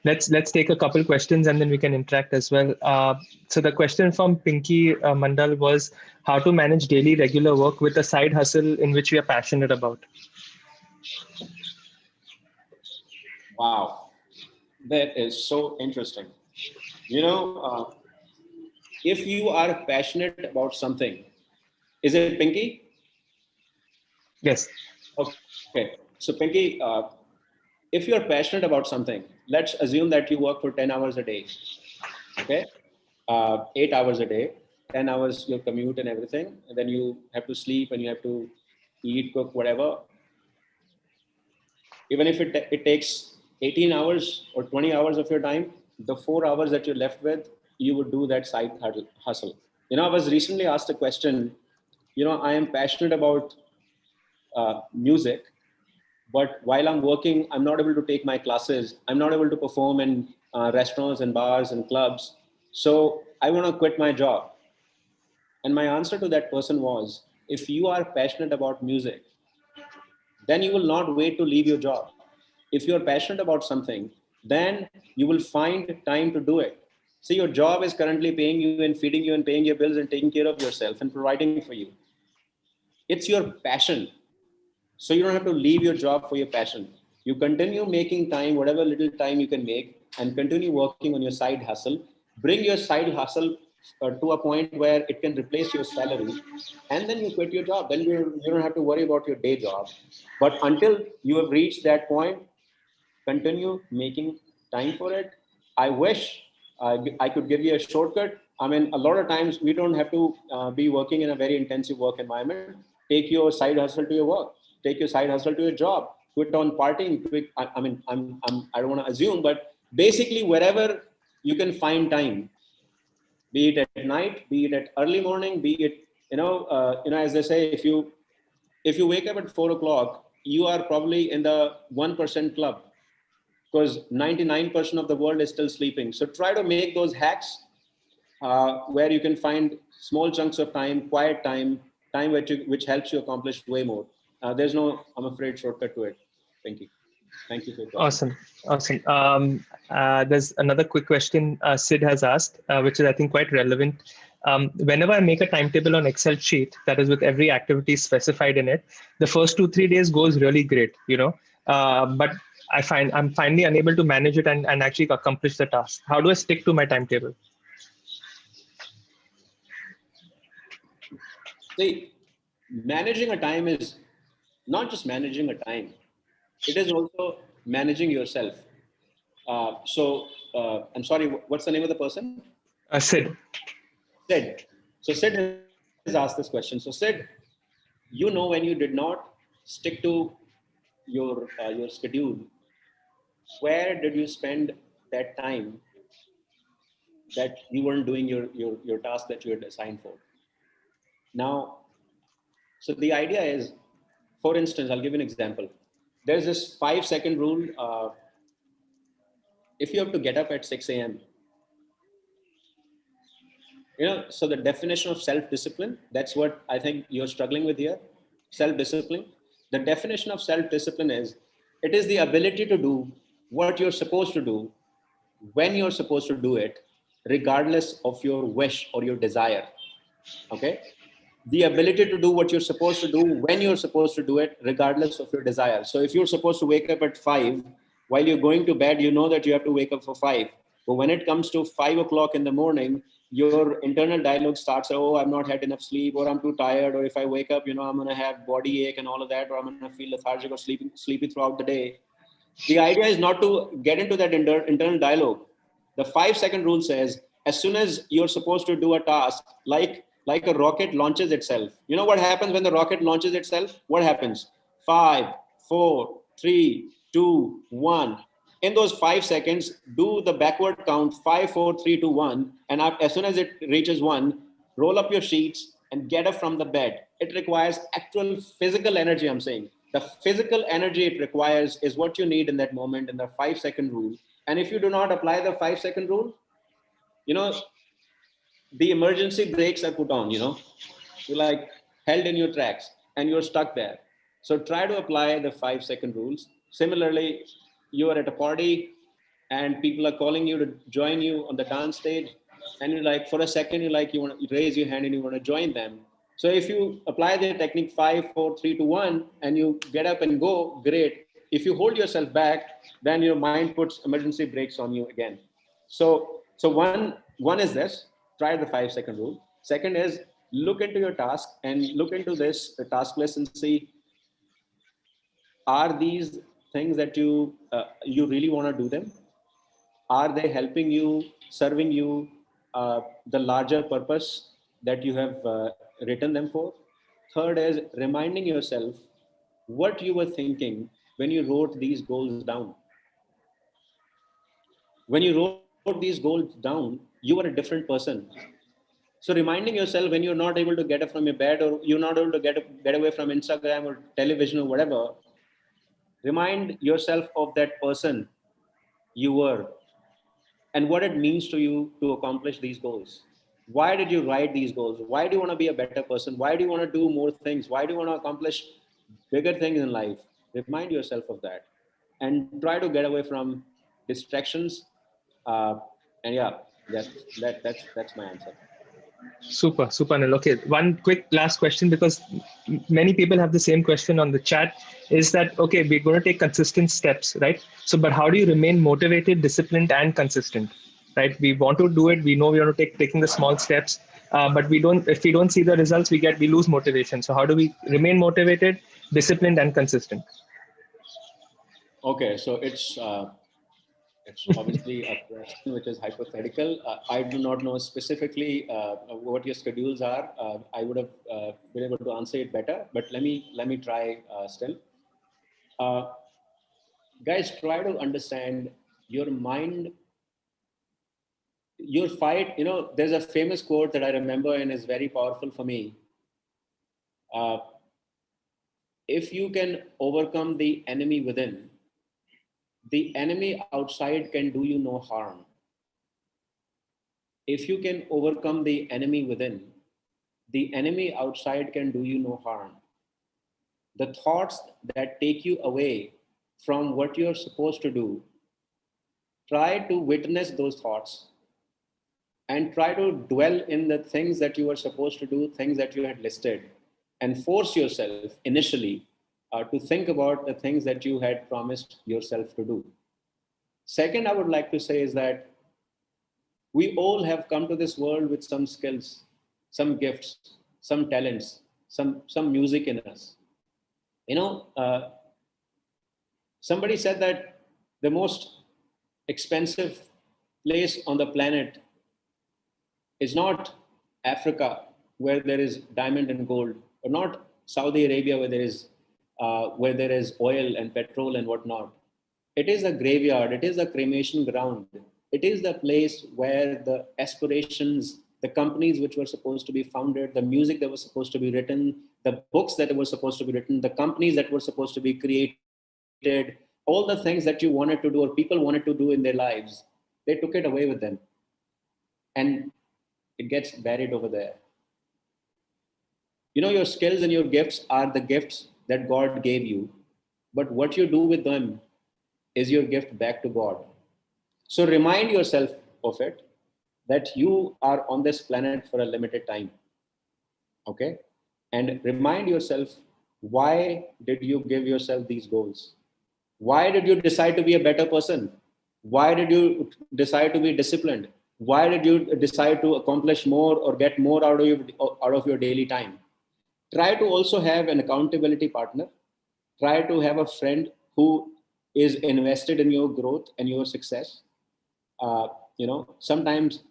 let's take a couple questions and then we can interact as well. So the question from Pinky Mandal was how to manage daily regular work with a side hustle in which we are passionate about.
Wow, that is so interesting. If you are passionate about something, is it Pinky?
Yes.
Okay. So Pinky, if you're passionate about something, let's assume that you work for 10 hours a day. Okay. 8 hours a day, 10 hours your commute and everything. And then you have to sleep and you have to eat, cook, whatever. Even if it takes 18 hours or 20 hours of your time, the 4 hours that you're left with, you would do that side hustle. I was recently asked a question. I am passionate about music, but while I'm working, I'm not able to take my classes. I'm not able to perform in restaurants and bars and clubs. So I want to quit my job. And my answer to that person was, if you are passionate about music, then you will not wait to leave your job. If you're passionate about something, then you will find time to do it. See, your job is currently paying you and feeding you and paying your bills and taking care of yourself and providing for you. It's your passion. So you don't have to leave your job for your passion. You continue making time, whatever little time you can make, and continue working on your side hustle. Bring your side hustle to a point where it can replace your salary, and then you quit your job. Then you don't have to worry about your day job. But until you have reached that point, continue making time for it. I wish I could give you a shortcut. I mean, a lot of times we don't have to be working in a very intensive work environment. Take your side hustle to your work. Take your side hustle to your job. Quit on partying. Quit. I mean, I don't want to assume, but basically wherever you can find time, be it at night, be it at early morning, be it as they say, if you wake up at 4 o'clock, you are probably in the 1% club, because 99% of the world is still sleeping. So try to make those hacks where you can find small chunks of time, quiet time, time which helps you accomplish way more. There's no, I'm afraid, shortcut to it. Thank you. Thank you for your question.
Awesome. There's another quick question Sid has asked, which is, I think, quite relevant. Whenever I make a timetable on Excel sheet that is with every activity specified in it, the first 2-3 days goes really great. But I'm finally unable to manage it and actually accomplish the task. How do I stick to my timetable?
See, managing a time is not just managing a time, it is also managing yourself. I'm sorry, what's the name of the person?
Sid.
Sid. So Sid has asked this question. So Sid, when you did not stick to your schedule, where did you spend that time that you weren't doing your task that you had assigned for? Now, so the idea is, for instance, I'll give you an example. There's this 5-second rule. If you have to get up at 6 a.m., so the definition of self-discipline, that's what I think you're struggling with here. Self-discipline. The definition of self-discipline is, it is the ability to do what you're supposed to do when you're supposed to do it, regardless of your wish or your desire. Okay? The ability to do what you're supposed to do when you're supposed to do it, regardless of your desire. So if you're supposed to wake up at 5, while you're going to bed, you know that you have to wake up for 5. But when it comes to 5 o'clock in the morning, your internal dialogue starts, oh, I've not had enough sleep, or I'm too tired, or if I wake up, I'm going to have body ache and all of that, or I'm going to feel lethargic or sleepy throughout the day. The idea is not to get into that internal dialogue. The 5-second rule says, as soon as you're supposed to do a task, like a rocket launches itself. You know what happens when the rocket launches itself? What happens? 5, 4, 3, 2, 1. In those 5 seconds, do the backward count, 5, 4, 3, 2, 1. And as soon as it reaches 1, roll up your sheets and get up from the bed. It requires actual physical energy, I'm saying. The physical energy it requires is what you need in that moment, in the 5-second rule. And if you do not apply the 5-second rule, the emergency brakes are put on, you're like held in your tracks and you're stuck there. So try to apply the 5-second rules. Similarly, you are at a party and people are calling you to join you on the dance stage. And you're like, for a second, you want to raise your hand and you want to join them. So if you apply the technique 5, 4, 3, 2, 1, and you get up and go, great. If you hold yourself back, then your mind puts emergency brakes on you again. So one is this, try the 5-second rule. Second is, look into your task and look into this, the task list, and see are these things that you really want to do them? Are they helping you, serving you, the larger purpose that you have written them for? Third is reminding yourself what you were thinking when you wrote these goals down. When you wrote these goals down, you were a different person. So reminding yourself when you're not able to get up from your bed, or you're not able to get away from Instagram or television or whatever, remind yourself of that person you were and what it means to you to accomplish these goals. Why did you write these goals? Why do you want to be a better person? Why do you want to do more things? Why do you want to accomplish bigger things in life? Remind yourself of that and try to get away from distractions. Uh, and yeah, that's my answer.
Super, super, Anil. Okay, one quick last question, because many people have the same question on the chat. Is that okay? We're going to take consistent steps, right? So, but how do you remain motivated, disciplined, and consistent, right? We want to do it. We know we want to taking the small steps, but we don't. If we don't see the results, we lose motivation. So, how do we remain motivated, disciplined, and consistent?
Okay, so it's obviously a question which is hypothetical. I do not know specifically what your schedules are. I would have been able to answer it better, but let me try still. Uh, Guys, try to understand your mind, your fight. There's a famous quote that I remember and is very powerful for me. Uh, if you can overcome the enemy within, the enemy outside can do you no harm. If you can overcome the enemy within, the enemy outside can do you no harm. The thoughts that take you away from what you're supposed to do, try to witness those thoughts and try to dwell in the things that you were supposed to do, things that you had listed, and force yourself initially to think about the things that you had promised yourself to do. Second, I would like to say is that we all have come to this world with some skills, some gifts, some talents, some music in us. You know, uh, Somebody said that the most expensive place on the planet is not Africa, where there is diamond and gold, or not Saudi Arabia, where there is oil and petrol and whatnot. It is a graveyard. It is a cremation ground. It is the place where the aspirations, the companies which were supposed to be founded, the music that was supposed to be written, the books that were supposed to be written, the companies that were supposed to be created, all the things that you wanted to do or people wanted to do in their lives, they took it away with them. And it gets buried over there. Your skills and your gifts are the gifts that God gave you, but what you do with them is your gift back to God. So remind yourself of it, that you are on this planet for a limited time. Okay? And remind yourself, why did you give yourself these goals? Why did you decide to be a better person? Why did you decide to be disciplined? Why did you decide to accomplish more or get more out of your daily time? Try to also have an accountability partner. Try to have a friend who is invested in your growth and your success. Sometimes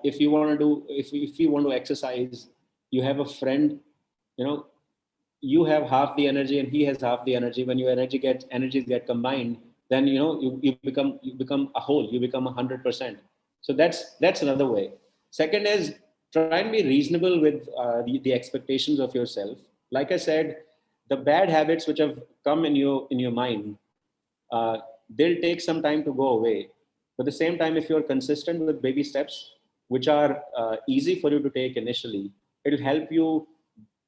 if you want to do, if you want to exercise, you have a friend, you know, you have half the energy and he has half the energy. When your energies get combined, then you become a whole, you become 100%. So that's another way. Second is, try and be reasonable with the expectations of yourself. Like I said, the bad habits which have come in your mind, uh, they'll take some time to go away. But at the same time, if you're consistent with baby steps, which are easy for you to take initially, it'll help you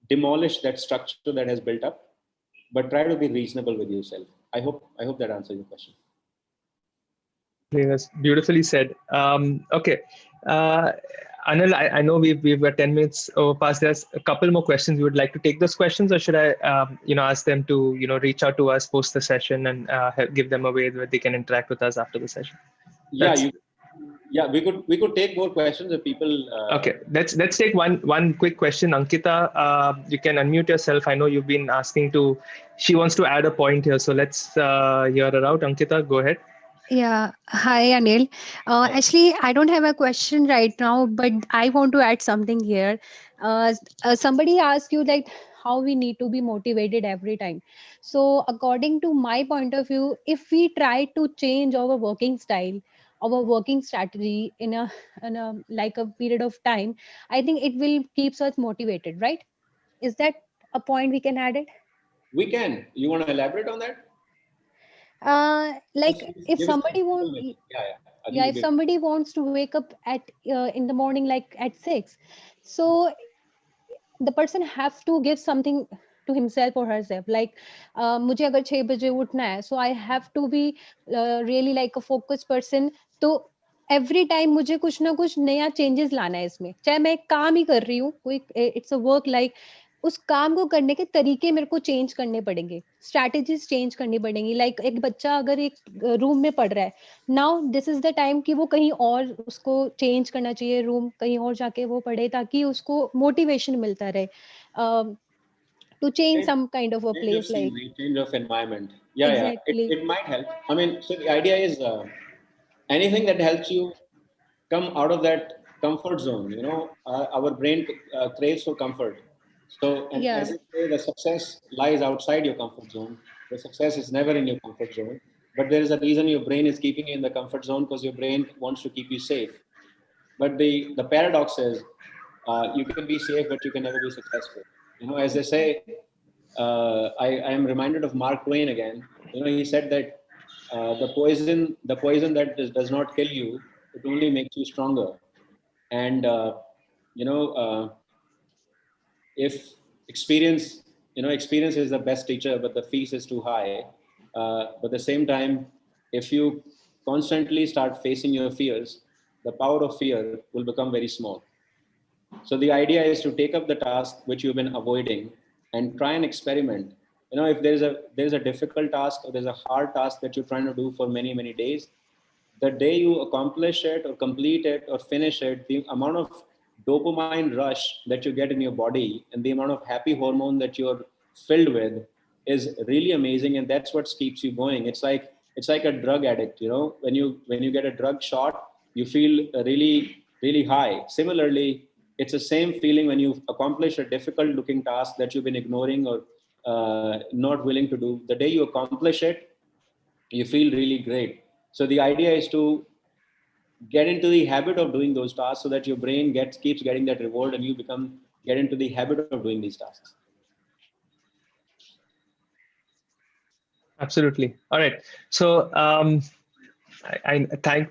demolish that structure that has built up. But try to be reasonable with yourself. I hope that answers your question.
That's beautifully said. Okay. Anil, I know we've got 10 minutes over past. There's a couple more questions. You would like to take those questions, or should I, ask them to, reach out to us post the session and give them a way where they can interact with us after the session?
Yeah, Yeah, we could take more questions if people.
Okay, let's take one quick question. Ankita, you can unmute yourself. I know you've been asking to. She wants to add a point here, so let's hear her out. Ankita, go ahead.
Yeah. Hi, Anil. Actually, I don't have a question right now, but I want to add something here. Somebody asked you like how we need to be motivated every time. So, according to my point of view, if we try to change our working style, our working strategy in a like a period of time, I think it will keeps us motivated, right? Is that a point we can add it?
We can. You want to elaborate on that?
Like if
Give us some
somebody
example.
won't,
Yeah. I think
yeah,
you
if
give.
somebody wants to wake up at in the morning like at 6, so the person has to give something to himself or herself, like मुझे अगर 6 बजे उठना है, so I have to be really like a focused person. तो every time मुझे कुछ ना कुछ नया चेंजेस लाना है इसमें, चाहे मैं एक काम ही कर रही हूँ, कोई इट्स अ वर्क, लाइक उस काम को करने के तरीके मेरे को चेंज करने पड़ेंगे, स्ट्रैटेजीज चेंज करनी पड़ेंगी। लाइक एक बच्चा अगर एक रूम में पढ़ रहा है, now this is the time कि वो कहीं और उसको चेंज करना चाहिए रूम, कहीं और जाके वो पढ़े ताकि उसको मोटिवेशन मिलता रहे to change some kind of a
Change of
place like
scenery, change of environment. Yeah.
Exactly
It might help. I mean, so the idea is anything that helps you come out of that comfort zone. You know, our brain craves for comfort. So, and
या
as I say, the success lies outside your comfort zone. The success is never in your comfort zone. But there is a reason your brain is keeping you in the comfort zone, because your brain wants to keep you safe. But the paradox is, you can be safe, but you can never be successful. You know, as they say, I am reminded of Mark Twain again. You know, he said that the poison that does not kill you, it only makes you stronger. And you know, if experience is the best teacher, but the fees is too high. But at the same time, if you constantly start facing your fears, the power of fear will become very small. So the idea is to take up the task which you've been avoiding and try and experiment. You know, if there's a difficult task or there's a hard task that you're trying to do for many days, the day you accomplish it or complete it or finish it, the amount of dopamine rush that you get in your body and the amount of happy hormone that you're filled with is really amazing, and that's what keeps you going. It's like a drug addict. You know, when you get a drug shot, you feel really high. Similarly, it's the same feeling when you accomplish a difficult looking task that you've been ignoring or not willing to do. The day you accomplish it, you feel really great. So the idea is to get into the habit of doing those tasks so that your brain keeps getting that reward and you get into the habit of doing these tasks.
Absolutely. All right. So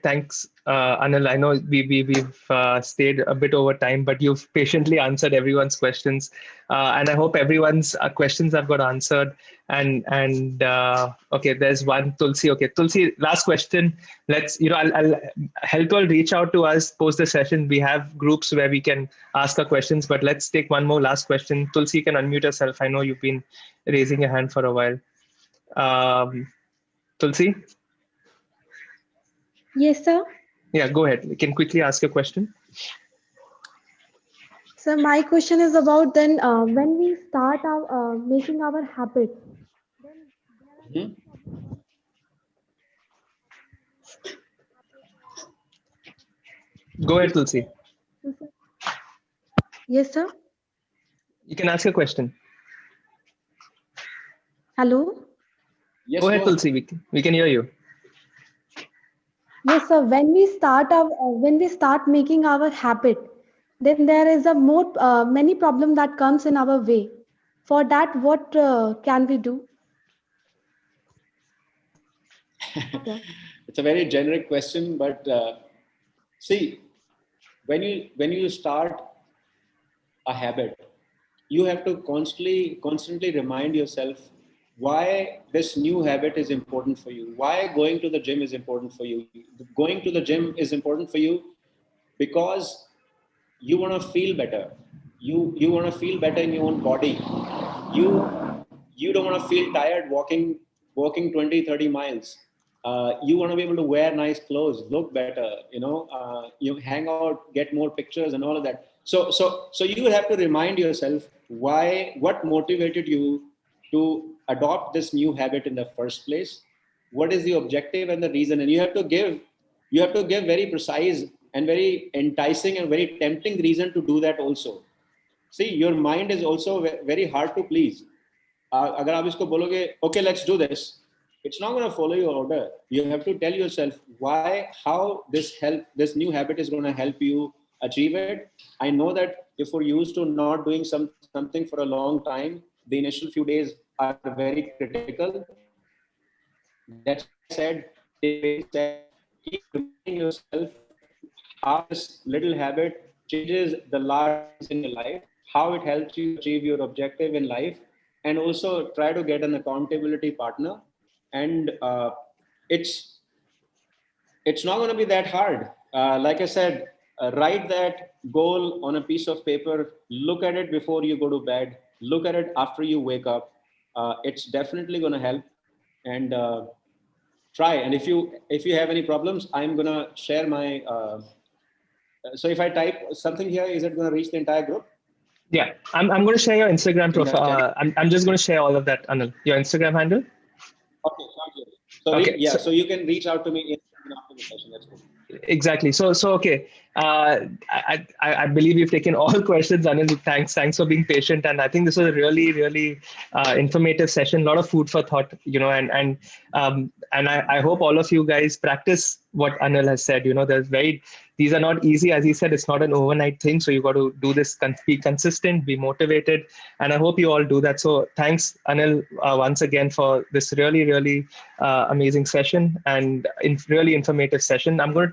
thanks, Anil. I know we've stayed a bit over time, but you've patiently answered everyone's questions, and I hope everyone's questions have got answered. And okay, there's one Tulsi. Okay, Tulsi, last question. I'll help you all reach out to us post the session. We have groups where we can ask our questions, but let's take one more last question. Tulsi, you can unmute yourself. I know you've been raising your hand for a while. Tulsi.
Yes, sir.
Yeah, go ahead. You can quickly ask a question.
So my question is about then when we start our making our habits, then there are
Mhm.
Go ahead, Tulsi.
Yes, sir.
You can ask a question.
Hello.
Yes,
Go ahead,
go ahead.
Tulsi. We can hear you.
Yes, sir. When we start making our habit, then there is a more many problem that comes in our way. For that, what can we do? Yeah.
It's a very generic question, but see, when you start a habit, you have to constantly remind yourself why this new habit is important for you, why going to the gym is important for you. Going to the gym is important for you because you want to feel better. You want to feel better in your own body. You you don't want to feel tired walking 20-30 miles. You want to be able to wear nice clothes, look better, you hang out, get more pictures and all of that. So you have to remind yourself what motivated you to adopt this new habit in the first place. What is the objective and the reason? And you have to give very precise and very enticing and very tempting reason to do that also. See, your mind is also very hard to please. अगर आप इसको बोलोगे, okay, let's do this, it's not going to follow your order. You have to tell yourself how this new habit is going to help you achieve it. I know that if we're used to not doing something for a long time, the initial few days are very critical. That's why I said, keep reminding yourself how this little habit changes the large things in your life, how it helps you achieve your objective in life, and also try to get an accountability partner. And it's not going to be that hard. Like I said, write that goal on a piece of paper, look at it before you go to bed, look at it after you wake up. It's definitely going to help. And try. And if you have any problems, I'm going to share my so if I type something here, is it going to reach the entire group?
Yeah, I'm going to share your Instagram profile. I'm just going to share all of that, Anil. Your Instagram handle.
Okay, sounds good. So
okay,
so you can reach out to me after the session. That's good.
Exactly. So okay. I believe you've taken all questions, Anil. Thanks for being patient. And I think this was a really informative session. A lot of food for thought. And I hope all of you guys practice what Anil has said. These are not easy, as he said. It's not an overnight thing. So you got to do this. Be consistent. Be motivated. And I hope you all do that. So thanks, Anil, once again for this really amazing session and really informative session. I'm going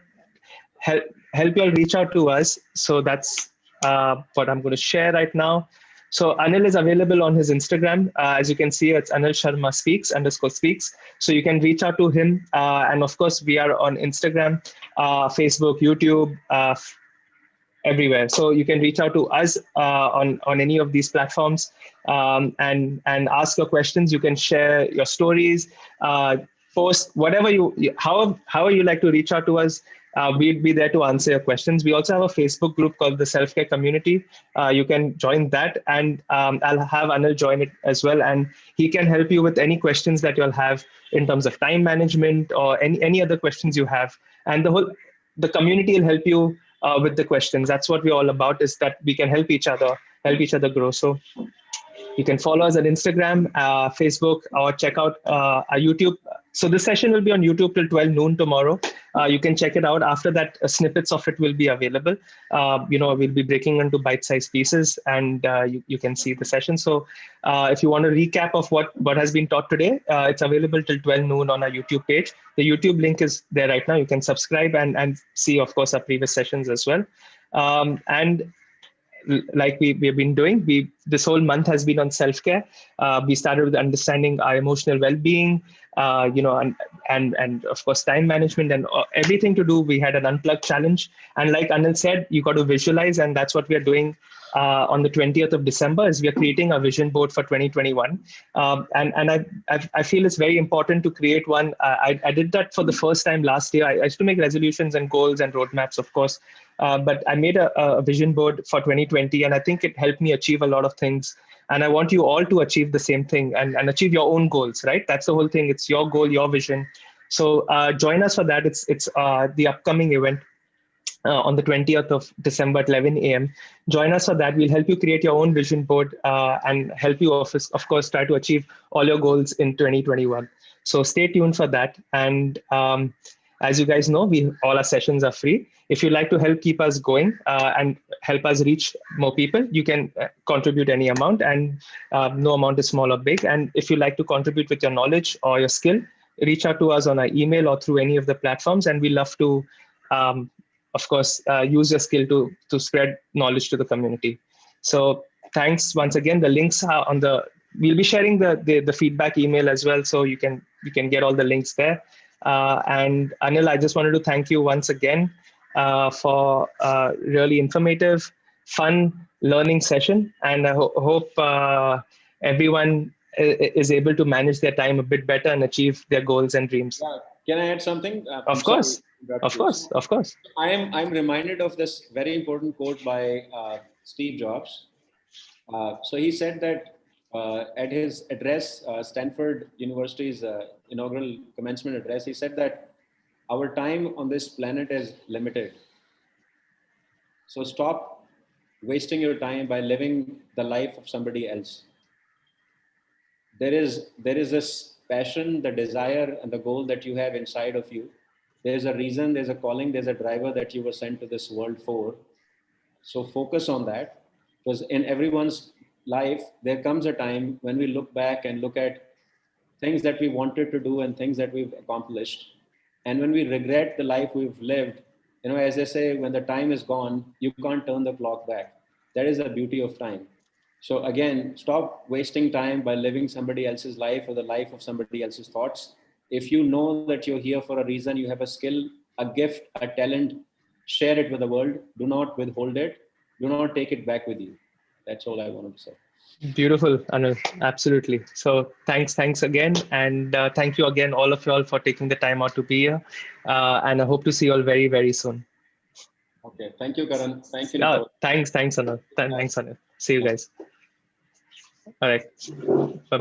to help you all reach out to us. So that's what I'm going to share right now. So Anil is available on his Instagram. As you can see, it's Anil Sharma _speaks. So you can reach out to him. And of course, we are on Instagram, Facebook, YouTube, everywhere. So you can reach out to us on any of these platforms and ask your questions. You can share your stories, post whatever however you like to reach out to us. We'd be there to answer your questions. We also have a Facebook group called the Self-Care Community. You can join that, and I'll have Anil join it as well. And he can help you with any questions that you'll have in terms of time management or any other questions you have. And the community will help you with the questions. That's what we're all about, is that we can help each other grow. So you can follow us on Instagram, Facebook, or check out our YouTube. So this session will be on YouTube till 12 noon tomorrow. You can check it out. After that, snippets of it will be available. We'll be breaking into bite-sized pieces, and you can see the session. So if you want a recap of what has been taught today, it's available till 12 noon on our YouTube page. The YouTube link is there right now. You can subscribe and see, of course, our previous sessions as well. And like we've been doing, this whole month has been on self-care. We started with understanding our emotional well-being, and of course time management and everything to do. We had an unplugged challenge, and like Anil said, you got to visualize, and that's what we are doing on the 20th of December. Is we are creating a vision board for 2021, and I feel it's very important to create one. I did that for the first time last year. I used to make resolutions and goals and roadmaps, of course. But I made a vision board for 2020, and I think it helped me achieve a lot of things. And I want you all to achieve the same thing and achieve your own goals, right? That's the whole thing. It's your goal, your vision. So join us for that. It's the upcoming event on the 20th of December at 11 a.m. Join us for that. We'll help you create your own vision board and help you, of course, try to achieve all your goals in 2021. So stay tuned for that. And as you guys know, all our sessions are free. If you'd like to help keep us going and help us reach more people, you can contribute any amount, and no amount is small or big. And if you'd like to contribute with your knowledge or your skill, reach out to us on our email or through any of the platforms, and we love to, of course, use your skill to spread knowledge to the community. So thanks once again. The links are on we'll be sharing the feedback email as well, so you can get all the links there. And Anil, I just wanted to thank you once again for a really informative, fun learning session. And I hope everyone is able to manage their time a bit better and achieve their goals and dreams.
Yeah, Can I add something?
Of course. Of course. Of course.
I'm reminded of this very important quote by Steve Jobs. So he said that at his address, Stanford University's inaugural commencement address, he said that our time on this planet is limited. So stop wasting your time by living the life of somebody else. There is this passion, the desire, and the goal that you have inside of you. There's a reason, there's a calling, there's a driver that you were sent to this world for. So focus on that, because in everyone's life, there comes a time when we look back and look at things that we wanted to do and things that we've accomplished. And when we regret the life we've lived, as they say, when the time is gone, you can't turn the clock back. That is the beauty of time. So again, stop wasting time by living somebody else's life or the life of somebody else's thoughts. If you know that you're here for a reason, you have a skill, a gift, a talent, share it with the world. Do not withhold it. Do not take it back with you. That's all I wanted to say.
Beautiful, Anil. Absolutely. So thanks again. And thank you again, all of you all, for taking the time out to be here. And I hope to see you all very, very soon.
Okay. Thank you, Karan. Thank you, Nicole.
Thanks, Anil. Thanks, Anil. See you guys. All right. Bye-bye.